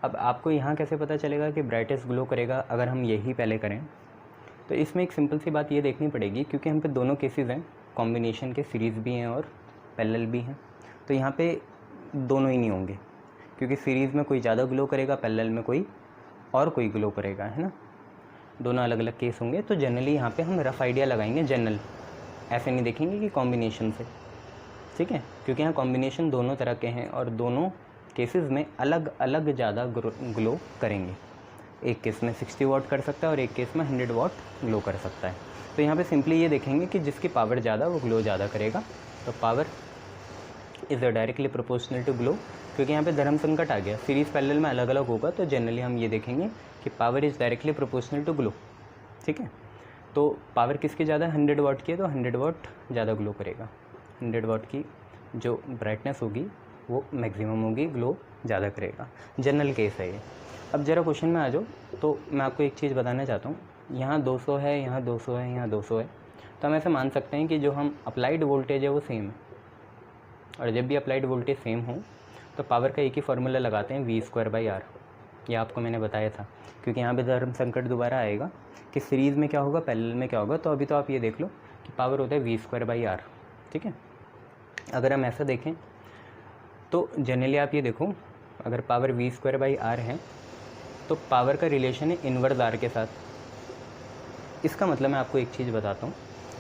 अब आपको यहाँ कैसे पता चलेगा कि ब्राइटेस्ट ग्लो करेगा, अगर हम यही पहले करें तो इसमें एक सिंपल सी बात ये देखनी पड़ेगी, क्योंकि हम पे दोनों केसेस हैं, कॉम्बिनेशन के सीरीज़ भी हैं और पैरेलल भी हैं। तो यहाँ पे दोनों ही नहीं होंगे, क्योंकि सीरीज़ में कोई ज़्यादा ग्लो करेगा, पैरेलल में कोई ग्लो करेगा, है ना। दोनों अलग अलग केस होंगे। तो जनरली यहाँ पे हम रफ़ आइडिया लगाएंगे, जनरल, ऐसे नहीं देखेंगे कि कॉम्बिनेशन से, ठीक है, क्योंकि यहाँ कॉम्बिनेशन दोनों तरह के हैं और दोनों केसेस में अलग अलग ज़्यादा ग्लो करेंगे। एक केस में 60 वाट कर सकता है और एक केस में 100 वाट ग्लो कर सकता है। तो यहाँ पे सिंपली ये देखेंगे कि जिसकी पावर ज़्यादा वो ग्लो ज़्यादा करेगा। तो power is directly proportional to glow, क्योंकि यहाँ पे धर्म संकट आ गया, सीरीज़ पैरेलल में अलग अलग होगा। तो जनरली हम ये देखेंगे कि power is directly proportional to glow, ठीक है। तो पावर किसकी ज़्यादा, 100 वाट की है, तो 100 वाट ज़्यादा ग्लो करेगा। 100 वाट की जो ब्राइटनेस होगी वो मैक्सिमम होगी, ग्लो ज़्यादा करेगा। जनरल केस है ये। अब ज़रा क्वेश्चन में आ जाओ, तो मैं आपको एक चीज़ बताना चाहता हूँ। यहाँ 200 है, यहाँ 200 है, यहाँ 200 है, तो हम ऐसे मान सकते हैं कि जो हम अप्लाइड वोल्टेज है वो सेम है। और जब भी अप्लाइड वोल्टेज सेम हो तो पावर का एक ही फार्मूला लगाते हैं, V²/R। ये आपको मैंने बताया था, क्योंकि यहाँ पे धर्म संकट दोबारा आएगा कि सीरीज़ में क्या होगा, पैरेलल में क्या होगा। तो अभी तो आप ये देख लो कि पावर होता है V²/R, ठीक है। अगर हम ऐसा देखें तो जनरली आप ये देखो, अगर पावर V²/R है तो पावर का रिलेशन है इन्वर्स R के साथ। इसका मतलब मैं आपको एक चीज़ बताता हूँ,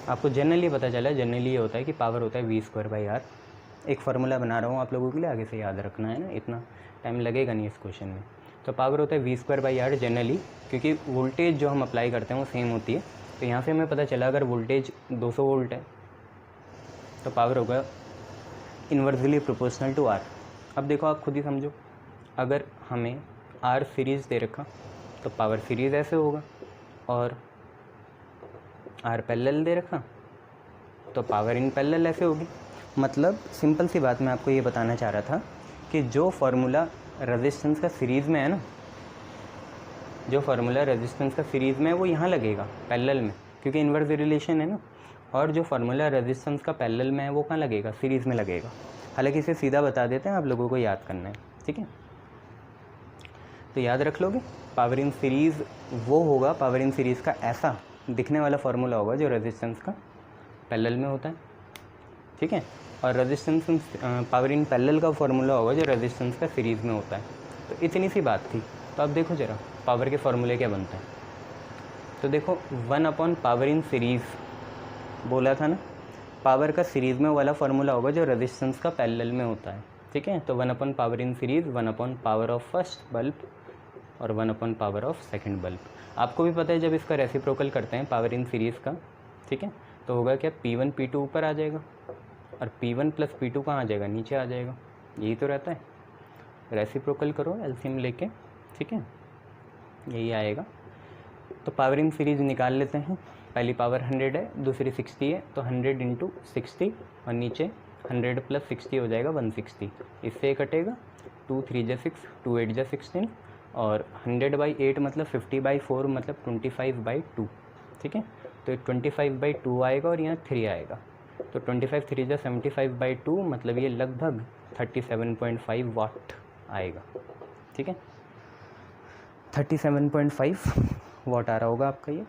आपको जनरली पता चला, जनरली ये होता है कि पावर होता है V²/R। एक फार्मूला बना रहा हूँ आप लोगों के लिए, आगे से याद रखना है ना, इतना टाइम लगेगा नहीं इस क्वेश्चन में। तो पावर होता है V²/R जनरली, क्योंकि वोल्टेज जो हम अप्लाई करते हैं वो सेम होती है। तो यहाँ से हमें पता चला अगर वोल्टेज 200 वोल्ट है तो पावर होगा इन्वर्सली प्रोपोर्शनल टू R। अब देखो आप खुद ही समझो, अगर हमें R सीरीज़ दे रखा तो पावर सीरीज़ ऐसे होगा, और R पैरेलल दे रखा तो पावर इन पैरेलल ऐसे होगी। मतलब सिंपल सी बात मैं आपको ये बताना चाह रहा था कि जो फार्मूला रेजिस्टेंस का सीरीज़ में है ना, जो फार्मूला रेजिस्टेंस का सीरीज़ में है वो यहाँ लगेगा पैरेलल में, क्योंकि इन्वर्स रिलेशन है ना। और जो फार्मूला रेजिस्टेंस का पैरेलल में है वो कहाँ लगेगा, सीरीज़ में लगेगा। हालांकि इसे सीधा बता देते हैं, आप लोगों को याद करना है, ठीक है। तो याद रख लोगे, पावर इन सीरीज़ वो होगा, पावर इन सीरीज़ का ऐसा दिखने वाला फार्मूला होगा जो रेजिस्टेंस का पैरेलल में होता है, ठीक है। और रेजिस्टेंस पावर इन पैरेलल का फार्मूला होगा जो रेजिस्टेंस का सीरीज़ में होता है। तो इतनी सी बात थी। तो अब देखो ज़रा पावर के फार्मूले क्या बनते हैं। तो देखो 1 पावर इन सीरीज़ बोला था ना, पावर का सीरीज़ में वाला फार्मूला होगा जो रेजिस्टेंस का पैरेलल में होता है, ठीक है। तो 1 power in series 1 power of first bulb और 1 पावर ऑफ सेकंड बल्ब। आपको भी पता है जब इसका रेसिप्रोकल करते हैं पावर इन सीरीज़ का, ठीक है, तो होगा क्या, P1 P2 ऊपर आ जाएगा और P1 प्लस P2 कहाँ आ जाएगा, नीचे आ जाएगा। यही तो रहता है, रेसिप्रोकल करो एलसीएम लेके, ठीक है, यही आएगा। तो पावर इन सीरीज़ निकाल लेते हैं। पहली पावर 100 है, दूसरी 60 है, तो 100 × 60 और नीचे 100 + 60 हो जाएगा 160। इससे कटेगा 2 3 × 6 2 8 × 16 और 100/8 मतलब 50/4 मतलब 25/2, ठीक है। तो 25/2 आएगा और यहाँ 3 आएगा, तो 25 3 × 75/2 मतलब ये लगभग 37.5 वाट आएगा, ठीक है। 37.5 वाट आ रहा होगा आपका ये।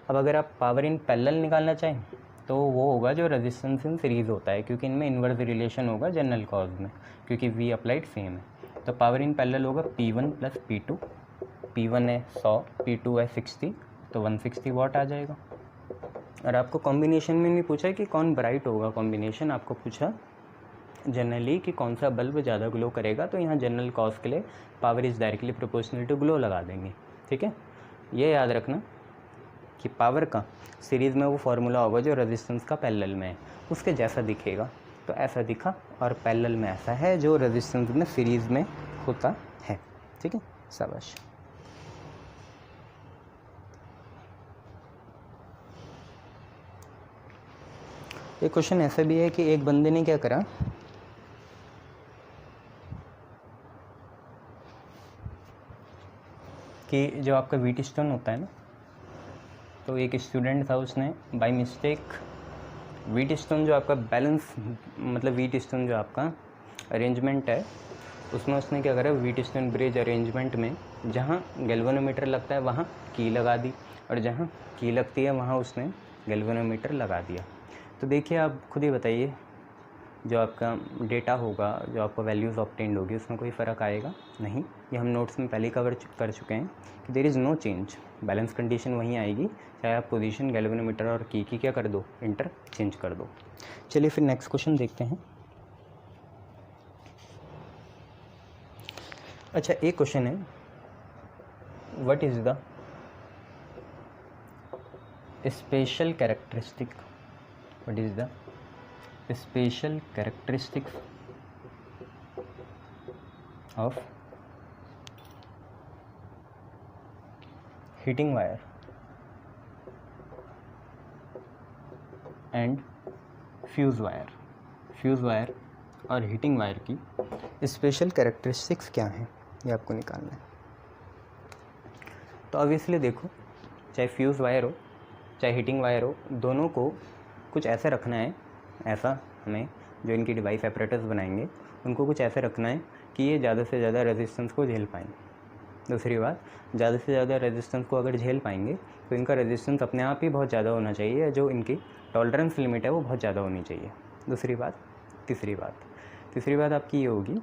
अब अगर आप पावर इन पैरेलल निकालना चाहें तो वो होगा जो रेजिस्टेंस इन सीरीज़ होता है, क्योंकि इनमें इन्वर्स रिलेशन होगा जनरल कॉज में, क्योंकि V अप्लाइड सेम है। तो पावर इन पैरेलल होगा P1 + P2। P1 है 100, P2 है 60, तो 160 वाट आ जाएगा। और आपको कॉम्बिनेशन में नहीं पूछा कि कौन ब्राइट होगा, कॉम्बिनेशन आपको पूछा जनरली कि कौन सा बल्ब ज़्यादा ग्लो करेगा। तो यहाँ जनरल कॉज के लिए power is directly proportional to glow लगा देंगे, ठीक है। ये याद रखना कि पावर का सीरीज़ में वो फार्मूला होगा जो रेजिस्टेंस का पैरेलल में है, उसके जैसा दिखेगा। तो ऐसा दिखा, और पैरेलल में ऐसा है जो रेजिस्टेंस में सीरीज़ में होता है, ठीक है। शाबाश। एक क्वेश्चन ऐसा भी है कि एक बंदे ने क्या करा कि जो आपका व्हीट स्टोन होता है ना, तो एक स्टूडेंट था, उसने बाय मिस्टेक व्हीट स्टोन जो आपका बैलेंस मतलब व्हीट स्टोन जो आपका अरेंजमेंट है उसमें उसने क्या करा, व्हीट स्टोन ब्रिज अरेंजमेंट में जहाँ गैल्वेनोमीटर लगता है वहाँ की लगा दी और जहाँ की लगती है वहाँ उसने गैल्वेनोमीटर लगा दिया। तो देखिए आप खुद ही बताइए, जो आपका डेटा होगा, जो आपको वैल्यूज़ ऑब्टेन्ड होगी उसमें कोई फ़र्क आएगा नहीं। ये हम नोट्स में पहले ही कवर कर चुके हैं कि there is no change, balance condition वहीं आएगी चाहे आप पोजीशन गैल्वेनोमीटर और की क्या कर दो, इंटरचेंज कर दो। चलिए फिर नेक्स्ट क्वेश्चन देखते हैं। अच्छा एक क्वेश्चन है, what is the special characteristic, what is the special characteristics of heating wire and fuse wire और हीटिंग वायर की स्पेशल कैरेक्टरिस्टिक्स क्या हैं, ये आपको निकालना है। तो ऑब्वियसली देखो, चाहे फ्यूज़ वायर हो चाहे हीटिंग वायर हो, दोनों को कुछ ऐसे रखना है, ऐसा हमें जो इनकी डिवाइस ऑपरेटर्स बनाएंगे उनको कुछ ऐसे रखना है कि ये ज़्यादा से ज़्यादा रेजिस्टेंस को झेल पाएँ। दूसरी बात, ज़्यादा से ज़्यादा रेजिस्टेंस को अगर झेल पाएंगे तो इनका रेजिस्टेंस अपने आप ही बहुत ज़्यादा होना चाहिए, जो इनकी टॉलरेंस लिमिट है वो बहुत ज़्यादा होनी चाहिए। दूसरी बात, तीसरी बात आपकी ये होगी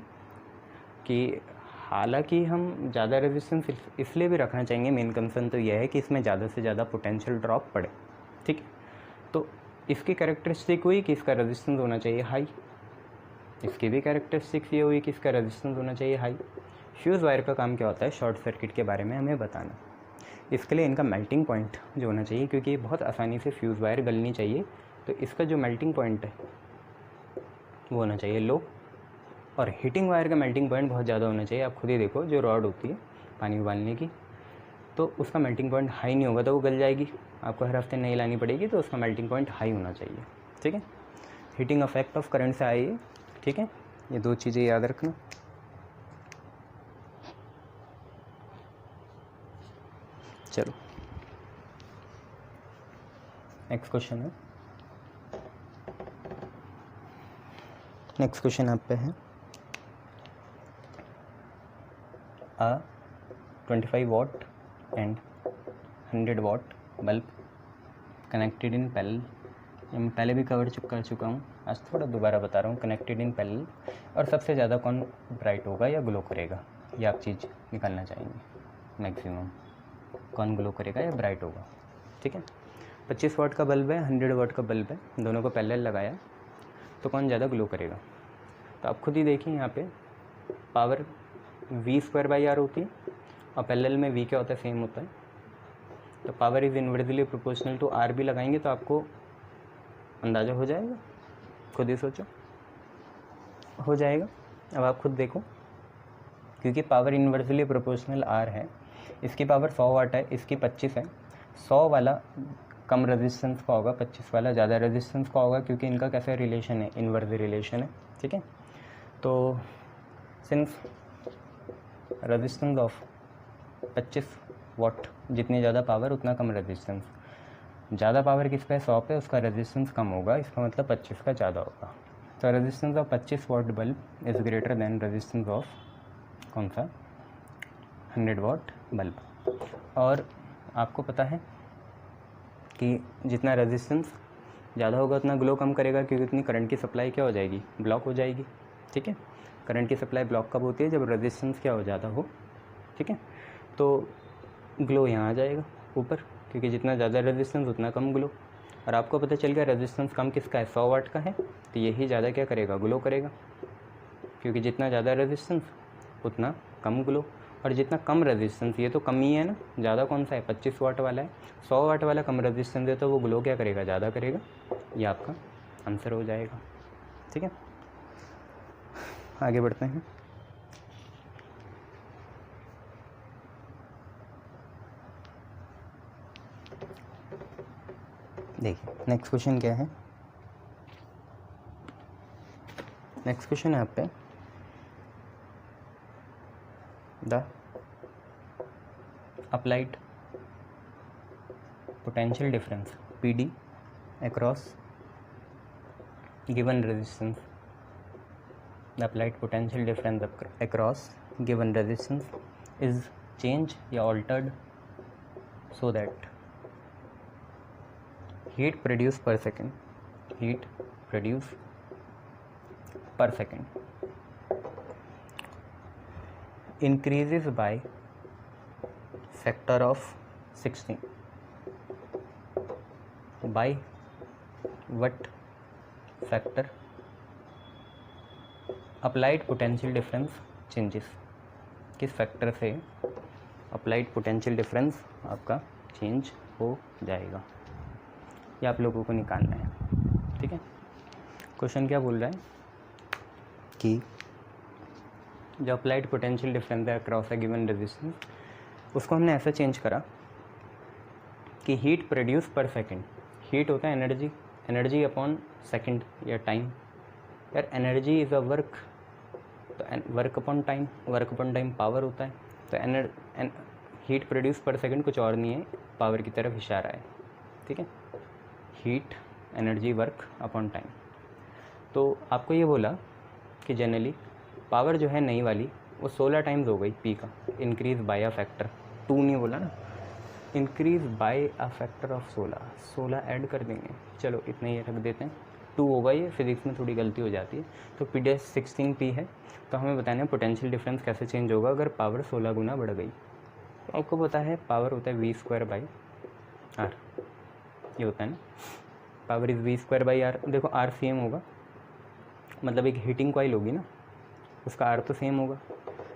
कि हालांकि हम ज़्यादा रेजिस्टेंस इसलिए भी रखना चाहेंगे, मेन कंसर्न तो यह है कि इसमें ज़्यादा से ज़्यादा पोटेंशियल ड्रॉप पड़े, ठीक है। तो इसकी कैरेक्टरिस्टिक हुई कि इसका रेजिस्टेंस होना चाहिए हाई, इसकी भी कैरेक्टरिस्टिक्स ये हुई कि इसका रेजिस्टेंस होना चाहिए हाई। फ्यूज़ वायर का काम क्या होता है, शॉर्ट सर्किट के बारे में हमें बताना। इसके लिए इनका मेल्टिंग पॉइंट जो होना चाहिए, क्योंकि ये बहुत आसानी से फ्यूज़ वायर गलनी चाहिए, तो इसका जो मेल्टिंग पॉइंट है वो होना चाहिए लो। और हीटिंग वायर का मेल्टिंग पॉइंट बहुत ज़्यादा होना चाहिए। आप खुद ही देखो, जो रॉड होती है पानी उबालने की, तो उसका मेल्टिंग पॉइंट हाई नहीं होगा तो वो गल जाएगी, आपको हर हफ्ते नई लानी पड़ेगी, तो उसका मेल्टिंग पॉइंट हाई होना चाहिए, ठीक है। हीटिंग इफेक्ट ऑफ करंट से आई है, ठीक है। ये दो चीज़ें याद रखना। चलो नेक्स्ट क्वेश्चन है, नेक्स्ट क्वेश्चन आप पे है, a 25 watt and 100 watt bulb connected in parallel। मैं पहले भी कवर कर चुका हूँ, आज थोड़ा दोबारा बता रहा हूँ। कनेक्टेड इन पैरेलल, और सबसे ज़्यादा कौन ब्राइट होगा या ग्लो करेगा, ये आप चीज़ निकालना चाहेंगे। मैक्सिमम कौन ग्लो करेगा या ब्राइट होगा, ठीक है। 25 वाट का बल्ब है, 100 वाट का बल्ब है, दोनों को पैरेलल लगाया तो कौन ज़्यादा ग्लो करेगा। तो आप खुद ही देखिए, यहाँ पे पावर V²/R होती है और पैरेलल में V क्या होता है, सेम होता है। तो power is inversely proportional to R भी लगाएंगे तो आपको अंदाज़ा हो जाएगा, खुद ही सोचो, हो जाएगा। अब आप खुद देखो, क्योंकि पावर इनवर्सली प्रोपोर्शनल R है, इसकी पावर 100 वाट है, इसकी 25 है। 100 वाला कम रेजिस्टेंस का होगा, 25 वाला ज़्यादा रेजिस्टेंस का होगा, क्योंकि इनका कैसा रिलेशन है, इनवर्स रिलेशन है, ठीक है। तो सिंस रेजिस्टेंस ऑफ 25 वाट, जितनी ज़्यादा पावर उतना कम रेजिस्टेंस, ज़्यादा पावर किस पे, 100 पे, उसका रेजिस्टेंस कम होगा, इसका मतलब 25 का ज़्यादा होगा। तो resistance of 25 watt bulb is greater than resistance of कौन सा, 100 वाट बल्ब। और आपको पता है कि जितना रेजिस्टेंस ज़्यादा होगा उतना ग्लो कम करेगा, क्योंकि उतनी करंट की सप्लाई क्या हो जाएगी, ब्लॉक हो जाएगी, ठीक है। करंट की सप्लाई ब्लॉक कब होती है, जब रेजिस्टेंस क्या हो ज़्यादा हो, ठीक है। तो ग्लो यहाँ आ जाएगा ऊपर, क्योंकि जितना ज़्यादा रेजिस्टेंस उतना कम ग्लो। और आपको पता चल गया रेजिस्टेंस कम किसका है, 100 वाट का है, तो यही ज़्यादा क्या करेगा, ग्लो करेगा, क्योंकि जितना ज़्यादा रेजिस्टेंस उतना कम ग्लो। और जितना कम रेजिस्टेंस, ये तो कम ही है ना, ज़्यादा कौन सा है, 25 वाट वाला है, 100 वाट वाला कम रेजिस्टेंस है, तो वो ग्लो क्या करेगा, ज़्यादा करेगा। ये आपका आंसर हो जाएगा, ठीक है। आगे बढ़ते हैं। देखिए नेक्स्ट क्वेश्चन क्या है, नेक्स्ट क्वेश्चन है आप पे, the applied potential difference PD across given resistance, the applied potential difference across given resistance is changed या altered so that heat produced per second increases by factor of 16. by what factor? Applied potential difference changes, किस factor से applied potential difference आपका change हो जाएगा, ये आप लोगों को निकालना है। ठीक है, क्वेश्चन क्या बोल रहा है कि जो अप्लाइड पोटेंशियल डिफरेंस है अक्रॉस अ गिवन रेजिस्टेंस, उसको हमने ऐसा चेंज करा कि हीट प्रोड्यूस पर सेकंड, हीट होता है एनर्जी अपॉन सेकंड या टाइम। यार एनर्जी इज़ अ वर्क, तो वर्क अपॉन टाइम पावर होता है। तो हीट प्रोड्यूस पर सेकंड कुछ और नहीं है, पावर की तरफ इशारा है। ठीक है, heat energy work upon time. तो आपको ये बोला कि जनरली पावर जो है नई वाली वो 16 टाइम्स हो गई पी का, इंक्रीज बाय अ फैक्टर 2 नहीं बोला ना, increase by a factor of 16 add कर देंगे, चलो इतना ही रख देते हैं। 2 होगा, ये फिजिक्स में थोड़ी गलती हो जाती है। तो पी डैश 16 पी है, तो हमें बताना है पोटेंशियल डिफरेंस कैसे चेंज होगा अगर पावर 16 गुना बढ़ गई। तो आपको पता है पावर होता है v² r, ये होता है ना, पावर इज़ v² r। देखो r सेम होगा, मतलब एक हीटिंग कॉइल होगी ना, उसका r तो सेम होगा।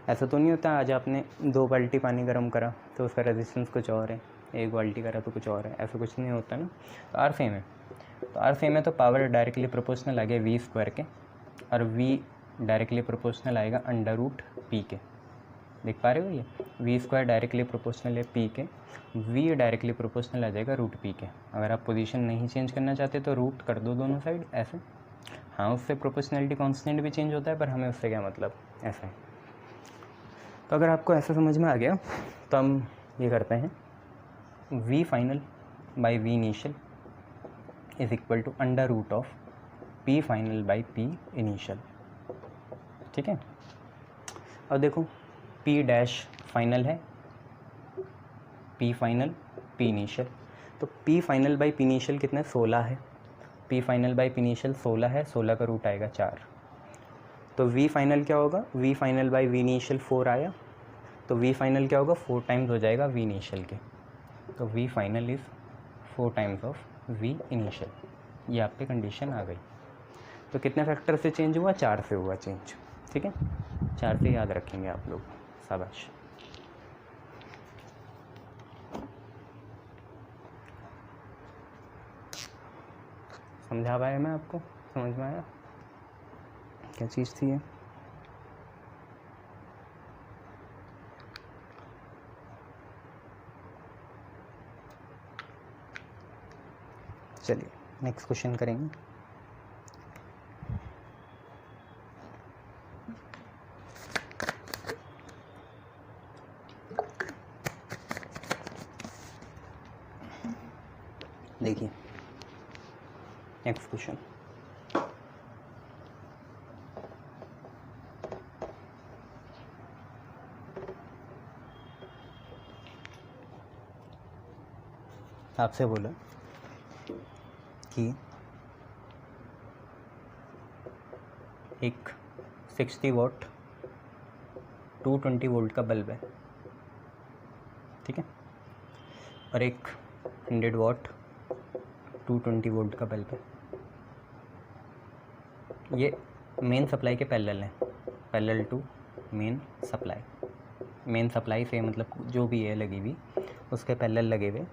ऐसा तो नहीं होता आज आपने 2 बाल्टी पानी गर्म करा तो उसका रेजिस्टेंस कुछ और है, 1 बाल्टी करा तो कुछ और है, ऐसा कुछ नहीं होता ना। तो r सेम है, तो r सेम है तो पावर डायरेक्टली प्रोपोर्शनल आ गया v² के, और v डायरेक्टली प्रोपोर्शनल आएगा √p के। देख पा रहे हो, ये v² डायरेक्टली प्रोपोर्शनल है p के, v डायरेक्टली प्रोपोर्शनल आ जाएगा √p के। अगर आप पोजीशन नहीं चेंज करना चाहते तो रूट कर दो दोनों साइड ऐसे। हाँ, उससे प्रोपोर्शनलिटी कांस्टेंट भी चेंज होता है, पर हमें उससे क्या मतलब, ऐसा है। तो अगर आपको ऐसा समझ में आ गया तो हम ये करते हैं, v final by v initial is equal to √of p final by p initial. ठीक है, अब देखो p डैश फाइनल है, p फाइनल p इनिशियल, तो p final by p initial कितना है, 16 है। p final by p initial 16 है, 16 का रूट आएगा 4। तो v फाइनल क्या होगा, v final by v initial 4 आया, तो v फाइनल क्या होगा, 4 टाइम्स हो जाएगा v इनिशियल के। तो v final is 4 times of v initial. ये आप पे कंडीशन आ गई। तो कितने फैक्टर से चेंज हुआ, 4 से हुआ चेंज। ठीक है, 4 से याद रखेंगे आप लोग, शाबाश। समझा पाया मैं आपको, समझ में आया क्या चीज़ थी ये? चलिए नेक्स्ट क्वेश्चन करेंगे। देखिए नेक्स्ट क्वेश्चन, आपसे बोला कि एक 60 वाट 220 वोल्ट का बल्ब है, ठीक है, और एक 100 वाट 220 वोल्ट का बल्ब है। ये मेन सप्लाई के पैरेलल हैं, parallel to main supply. Main supply से मतलब जो भी है लगी हुई उसके पैरेलल लगे हुए,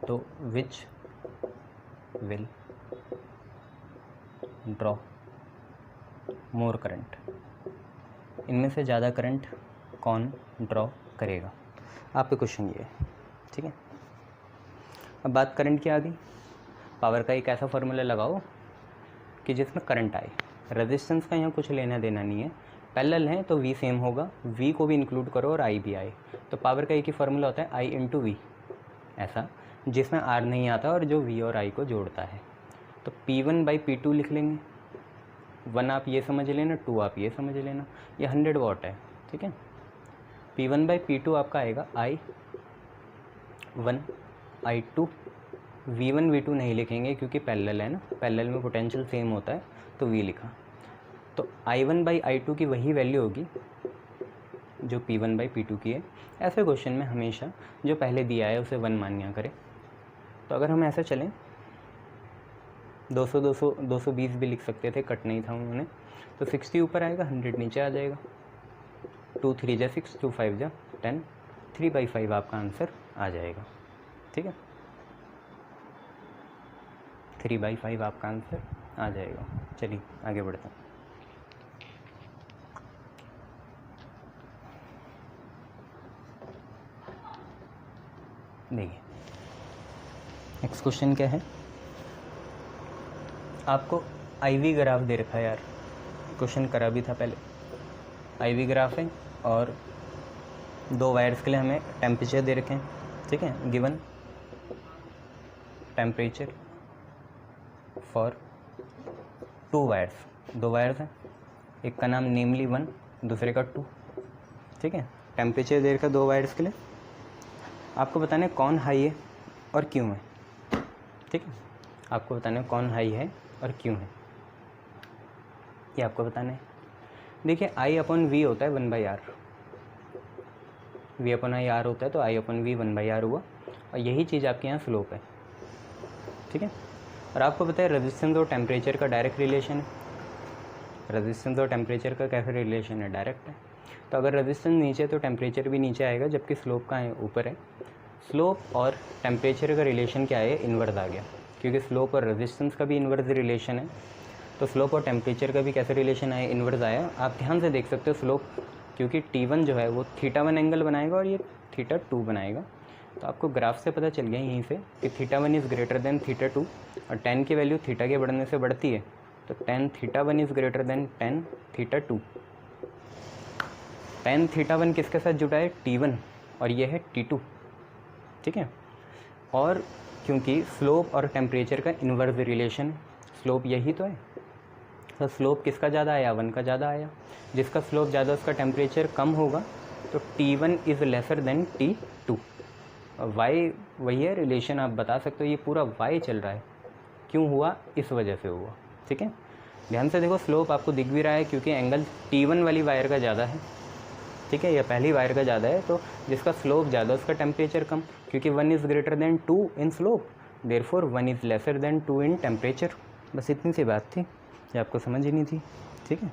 तो which will draw more current, इनमें से ज़्यादा करंट कौन ड्रॉ करेगा, आपके क्वेश्चन ये है। ठीक है, अब बात करंट की आ गई। पावर का एक ऐसा फार्मूला लगाओ कि जिसमें करंट आए, रेजिस्टेंस का यहाँ कुछ लेना देना नहीं है, पैरेलल है तो V सेम होगा, V को भी इंक्लूड करो और I भी आए। तो पावर का एक ही फार्मूला होता है I इंटू V, ऐसा जिसमें R नहीं आता और जो V और I को जोड़ता है। तो P1 बाई P2 लिख लेंगे, 1 आप ये समझ लेना, 2 आप ये समझ लेना, ये 100 वाट है, ठीक है। P1/P2 आपका आएगा I1 I2, V1 V2 नहीं लिखेंगे क्योंकि पैरेलल है ना, पैरेलल में पोटेंशियल सेम होता है तो V लिखा। तो I1/I2 की वही वैल्यू होगी जो P1/P2 की है। ऐसे क्वेश्चन में हमेशा जो पहले दिया है उसे 1 मान लिया करें। तो अगर हम ऐसा चलें 200 200 220 भी लिख सकते थे, कट नहीं था उन्होंने, तो 60 ऊपर आएगा, 100 नीचे आ जाएगा। 2 3 जा 6, 2 5 जा 10, 3/5 आपका आंसर आ जाएगा, ठीक है। 3/5 आपका आंसर आ जाएगा। चलिए आगे बढ़ते हैं। देखिए नेक्स्ट क्वेश्चन क्या है, आपको IV ग्राफ दे रखा है यार, क्वेश्चन करा भी था पहले। IV ग्राफ है और 2 वायर्स के लिए हमें टेम्परेचर दे रखे हैं, ठीक है। Given temperature for 2 wires, 2 wires हैं, एक का नाम नेमली 1, दूसरे का 2, ठीक है। टेम्परेचर दे रखा 2 वायर्स के लिए, आपको बताना है कौन हाई है और क्यों है, ठीक है। आपको बताना है कौन हाई है और क्यों है, ये आपको बताना है। देखिए I/V होता है 1/R, V/I/R होता है, तो I/V 1/R हुआ, और यही चीज़ आपके यहाँ स्लोप है, ठीक है। और आपको पता है रेजिस्टेंस और टेम्परेचर का डायरेक्ट रिलेशन है। रेजिस्टेंस और टेम्परेचर का कैसे रिलेशन है, डायरेक्ट है। तो अगर रेजिस्टेंस नीचे है तो टेम्परेचर भी नीचे आएगा, जबकि स्लोप का है ऊपर है। स्लोप और टेम्परेचर का रिलेशन क्या है, इन्वर्स आ गया, क्योंकि स्लोप और रेजिस्टेंस का भी इन्वर्स रिलेशन है, तो स्लोप और टेम्परेचर का भी कैसे रिलेशन आया, इन्वर्स आया। आप ध्यान से देख सकते हो स्लोप, क्योंकि T1 जो है वो θ1 एंगल बनाएगा और ये θ2 बनाएगा। तो आपको ग्राफ से पता चल गया यहीं से कि θ1 इज़ ग्रेटर देन θ2, और tan की वैल्यू θ के बढ़ने से बढ़ती है, तो tan θ1 is greater than tan θ2। tan θ1 किसके साथ जुड़ा है, T1, और ये है T2, ठीक है। और क्योंकि स्लोप और टेम्परेचर का इन्वर्स रिलेशन है, स्लोप यही तो है, तो स्लोप किसका ज़्यादा आया, 1 का ज़्यादा आया। जिसका स्लोप ज़्यादा उसका टेम्परेचर कम होगा, तो T1 is lesser than T2। Y वही है रिलेशन, आप बता सकते हो ये पूरा वाई चल रहा है, क्यों हुआ, इस वजह से हुआ, ठीक है। ध्यान से देखो स्लोप आपको दिख भी रहा है क्योंकि एंगल T1 वाली वायर का ज़्यादा है, ठीक है, या पहली वायर का ज़्यादा है, तो जिसका स्लोप ज़्यादा उसका टेम्परेचर कम, क्योंकि 1 is greater then 2 in slope, therefore 1 is lesser than 2 in temperature. बस इतनी सी बात थी, ये आपको समझ ही नहीं थी, ठीक है।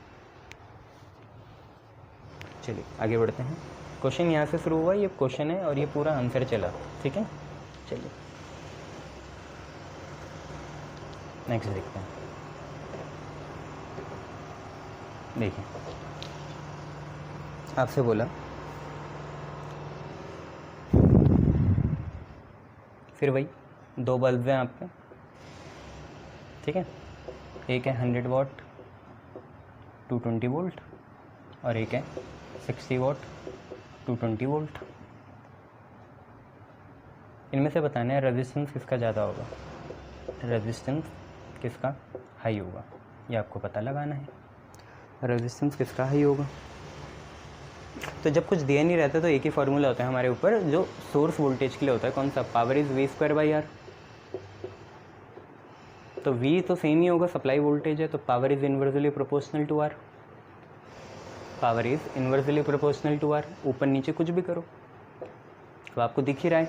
चलिए आगे बढ़ते हैं। क्वेश्चन यहाँ से शुरू हुआ, ये क्वेश्चन है और ये पूरा आंसर चला, ठीक है। चलिए नेक्स्ट देखते हैं। देखिए आपसे बोला फिर वही 2 बल्ब हैं आपके, ठीक है। एक है 100 वाट 220 वोल्ट, और एक है 60 वाट 220 वोल्ट। इनमें से बताना है रेजिस्टेंस किसका ज़्यादा होगा, रेजिस्टेंस किसका हाई होगा, ये आपको पता लगाना है। रेजिस्टेंस किसका हाई होगा, तो जब कुछ दिया नहीं रहता तो एक ही फार्मूला होता है हमारे ऊपर, जो सोर्स वोल्टेज के लिए होता है, कौन सा, पावर इज़ V²/R। तो V तो सेम ही होगा, सप्लाई वोल्टेज है, तो power is inversely proportional to R, power is inversely proportional to R। ऊपर नीचे कुछ भी करो तो आपको दिख ही रहा है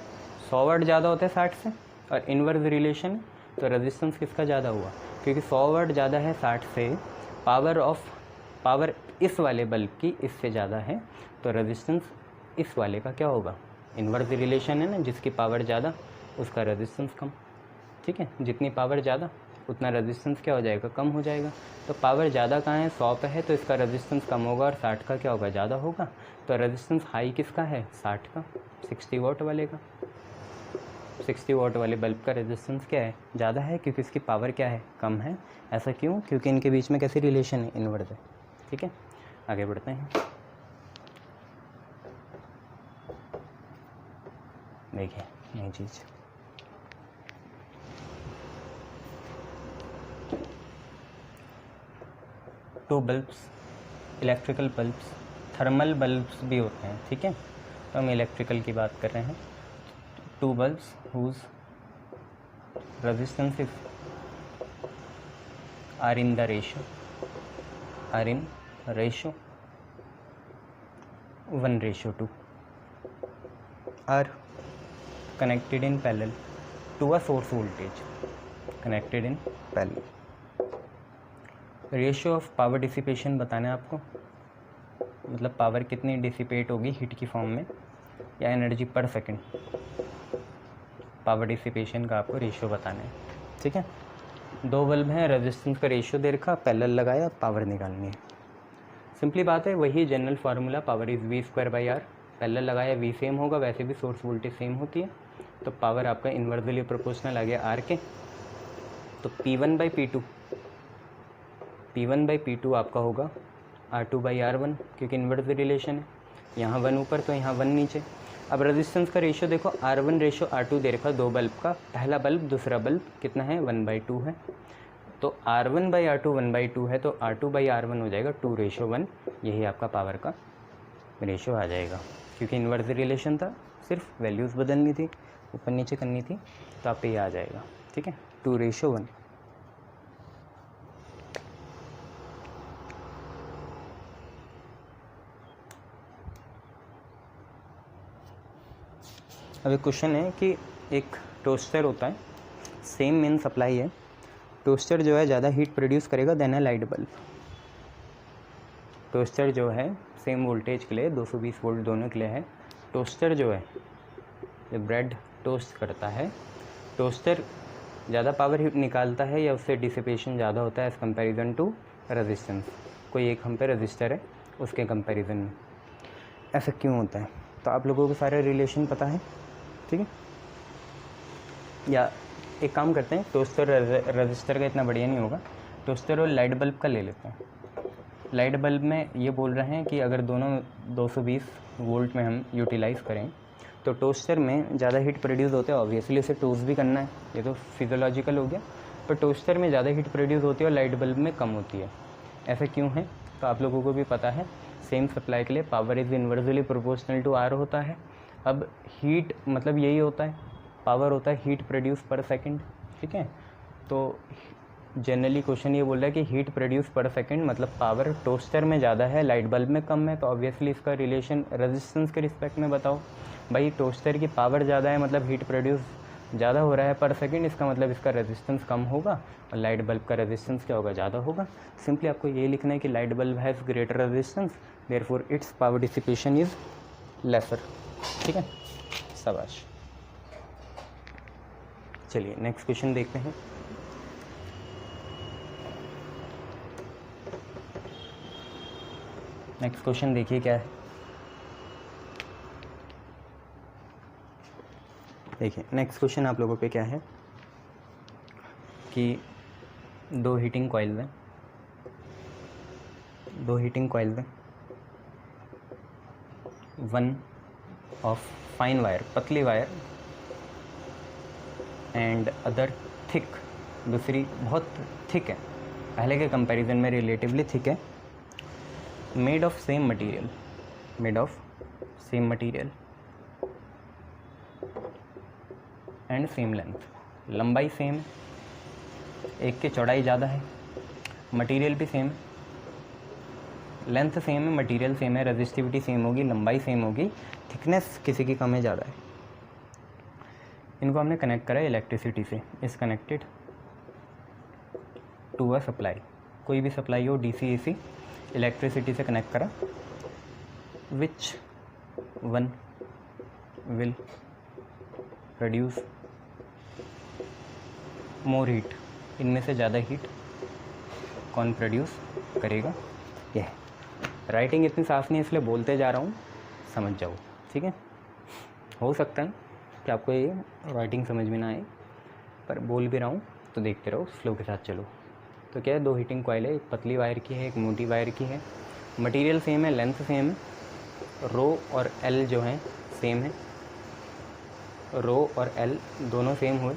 100 वाट ज़्यादा होता है 60 से, और इन्वर्स रिलेशन, तो रेजिस्टेंस किसका ज़्यादा हुआ, क्योंकि 100 वाट ज़्यादा है 60 से, पावर इस वाले बल्ब की इससे ज़्यादा है, तो रेजिस्टेंस इस वाले का क्या होगा, इन्वर्स रिलेशन है ना, जिसकी पावर ज़्यादा उसका रेजिस्टेंस कम, ठीक है। जितनी पावर ज़्यादा उतना रेजिस्टेंस क्या हो जाएगा, कम हो जाएगा। तो पावर ज़्यादा कहाँ है, 100 पे है, तो इसका रेजिस्टेंस कम होगा, और 60 का क्या होगा, ज़्यादा होगा। तो रेजिस्टेंस हाई किसका है, 60 का, 60 वाट वाले का। 60 वाट वाले बल्ब का रेजिस्टेंस क्या है, ज़्यादा है, क्योंकि इसकी पावर क्या है, कम है। ऐसा क्यों, क्योंकि इनके बीच में कैसी रिलेशन है, इन्वर्स है, ठीक है। आगे बढ़ते हैं। देखिए नई चीज़, 2 bulbs, electrical bulbs, thermal bulbs भी होते हैं, ठीक है, तो हम इलेक्ट्रिकल की बात कर रहे हैं। 2 bulbs whose resistances are in the ratio 1:2 are connected in parallel to a source voltage, connected in parallel। Ratio of power dissipation बताना है आपको, मतलब पावर कितनी डिसिपेट होगी हीट की फॉर्म में या एनर्जी पर सेकंड, पावर डिसिपेशन का आपको रेशियो बताना है, ठीक है। 2 बल्ब हैं, रेजिस्टेंस का रेशियो दे रखा, पैरेलल लगाया, पावर निकालनी है। सिंपली बात है, वही general formula, power is V²/R, parallel लगाया V सेम होगा, वैसे भी सोर्स वोल्टेज सेम होती है, तो पावर आपका इन्वर्सली प्रोपोर्शनल आ गया R के। तो P1/P2 आपका होगा R2/R1, क्योंकि इन्वर्स रिलेशन है, यहाँ 1 ऊपर तो यहाँ 1 नीचे। अब रेजिस्टेंस का रेशियो देखो, R1:R2 दे रखा 2 बल्ब का, पहला बल्ब दूसरा बल्ब कितना है 1/2 है, तो R1/R2 1/2 है, तो R2/R1 हो जाएगा 2:1, यही आपका पावर का रेशियो आ जाएगा, क्योंकि इन्वर्स रिलेशन था, सिर्फ वैल्यूज़ बदलनी थी, ऊपर नीचे करनी थी, तो आप पे ये आ जाएगा, ठीक है, 2:1। अब एक क्वेश्चन है कि एक टोस्टर होता है, सेम मेन सप्लाई है, टोस्टर जो है ज़्यादा हीट प्रोड्यूस करेगा देन अ लाइट बल्ब। टोस्टर जो है सेम वोल्टेज के लिए 220 वोल्ट दोनों के लिए है, टोस्टर जो है जब ब्रेड टोस्ट करता है, टोस्टर ज़्यादा पावर हीट निकालता है या उससे डिसिपेशन ज़्यादा होता है एज़ कंपेरिजन टू रेजिस्टेंस, कोई एक हम पे रजिस्टर है उसके कंपैरिजन में। ऐसा क्यों होता है? तो आप लोगों को सारे रिलेशन पता है, ठीक है। या एक काम करते हैं, टोस्टर रजिस्टर का इतना बढ़िया नहीं होगा, टोस्टर और लाइट बल्ब का ले लेते हैं। लाइट बल्ब में ये बोल रहे हैं कि अगर दोनों 220 वोल्ट में हम यूटिलाइज़ करें तो टोस्टर में ज़्यादा हीट प्रोड्यूस होते हैं, ऑब्वियसली उसे टोस्ट भी करना है, ये तो फिजियोलॉजिकल हो गया, पर टोस्टर में ज़्यादा हीट प्रोड्यूस होती है और लाइट बल्ब में कम होती है। ऐसा क्यों है? तो आप लोगों को भी पता है, सेम सप्लाई के लिए power is inversely proportional to R होता है। अब हीट मतलब यही होता है, पावर होता है हीट प्रोड्यूस पर सेकंड, ठीक है। तो जनरली क्वेश्चन ये बोल रहा है कि हीट प्रोड्यूस पर सेकंड मतलब पावर टोस्टर में ज़्यादा है, लाइट बल्ब में कम है, तो ऑब्वियसली इसका रिलेशन रेजिस्टेंस के रिस्पेक्ट में बताओ। भाई टोस्टर की पावर ज़्यादा है मतलब हीट प्रोड्यूस ज़्यादा हो रहा है पर सेकंड, इसका मतलब इसका रेजिस्टेंस कम होगा और लाइट बल्ब का रेजिस्टेंस क्या होगा, ज़्यादा होगा। सिंपली आपको ये लिखना है कि light bulb has greater resistance, therefore it's power dissipation is laser, ठीक है। शाबाश। चलिए नेक्स्ट क्वेश्चन देखते हैं। नेक्स्ट क्वेश्चन देखिए क्या है। देखिए नेक्स्ट क्वेश्चन आप लोगों पे क्या है कि दो हीटिंग कॉइल्स हैं, वन ऑफ फाइन वायर, पतली वायर, एंड अदर थिक, दूसरी बहुत थिक है, पहले के कंपैरिजन में रिलेटिवली थिक है, made of same material and same length, लंबाई सेम, एक की चौड़ाई ज़्यादा है, मटेरियल भी सेम, लेंथ सेम है, मटेरियल सेम है, रेजिस्टिविटी सेम होगी, लंबाई सेम होगी, थिकनेस किसी की कम है ज़्यादा है। इनको हमने कनेक्ट करा इलेक्ट्रिसिटी से, is connected to a supply, कोई भी सप्लाई हो DC AC, इलेक्ट्रिसिटी से कनेक्ट करा, which one will produce more heat, इनमें से ज़्यादा हीट कौन प्रोड्यूस करेगा। यह राइटिंग इतनी साफ़ नहीं है इसलिए बोलते जा रहा हूँ, समझ जाओ, ठीक है। हो सकता है कि आपको ये राइटिंग समझ में ना आए, पर बोल भी रहा हूँ तो देखते रहो, फ्लो के साथ चलो। तो क्या है, दो हीटिंग कॉइल है, एक पतली वायर की है, एक मोटी वायर की है, मटेरियल सेम है, लेंथ सेम है, रो और एल जो है सेम है, रो और एल दोनों सेम हुए।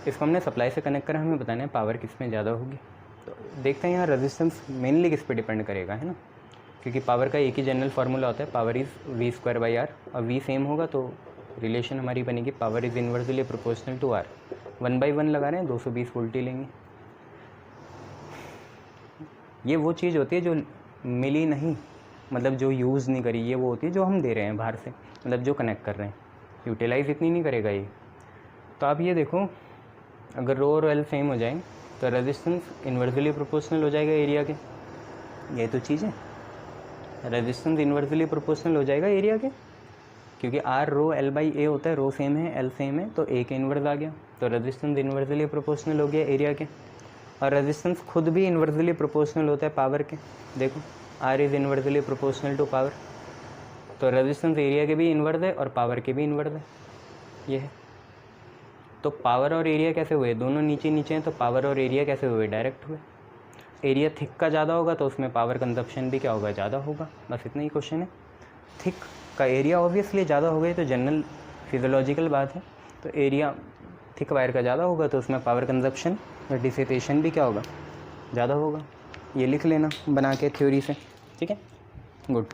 इसको हमने सप्लाई से कनेक्ट करा, हमें बताना है पावर किस में ज़्यादा होगी। तो देखते हैं यहाँ रेजिस्टेंस मेनली किस पे डिपेंड करेगा, है ना, क्योंकि पावर का एक ही जनरल फार्मूला होता है, पावर इज़ V²/R, और V सेम होगा तो रिलेशन हमारी बनेगी power is inversely proportional to R। 1/1 लगा रहे हैं, 220 वोल्ट ही लेंगे। ये वो चीज़ होती है जो मिली नहीं, मतलब जो यूज़ नहीं करी, ये वो होती है जो हम दे रहे हैं बाहर से, मतलब जो कनेक्ट कर रहे हैं, यूटिलाइज़ इतनी नहीं करेगा ये। तो आप ये देखो, अगर रो और एल सेम हो जाए तो रेजिस्टेंस इन्वर्सली प्रोपोर्शनल हो जाएगा एरिया के, ये तो चीज़ है, रेजिस्टेंस इन्वर्सली प्रोपोर्शनल हो जाएगा एरिया के, क्योंकि R रो L/A होता है, रो सेम है, L सेम है, तो A के इन्वर्स आ गया, तो रेजिस्टेंस इन्वर्सली प्रोपोर्शनल हो गया एरिया के। और रेजिस्टेंस खुद भी इन्वर्सली प्रोपोर्शनल होता है पावर के, देखो R is inversely proportional to power, तो रेजिस्टेंस एरिया के भी इन्वर्स है और पावर के भी इन्वर्स है, ये है। तो पावर और एरिया कैसे हुए, दोनों नीचे नीचे हैं, तो पावर और एरिया कैसे हुए, डायरेक्ट हुए। एरिया थिक का ज़्यादा होगा तो उसमें पावर कंजप्शन भी क्या होगा, ज़्यादा होगा, बस इतना ही क्वेश्चन है। थिक का एरिया ऑब्वियसली ज़्यादा हो गई तो जनरल फिजियोलॉजिकल बात है, तो एरिया थिक वायर का ज़्यादा होगा तो उसमें पावर कंजप्शन या डिसिपेशन भी क्या होगा, ज़्यादा होगा। ये लिख लेना बना के थ्योरी से, ठीक है, गुड।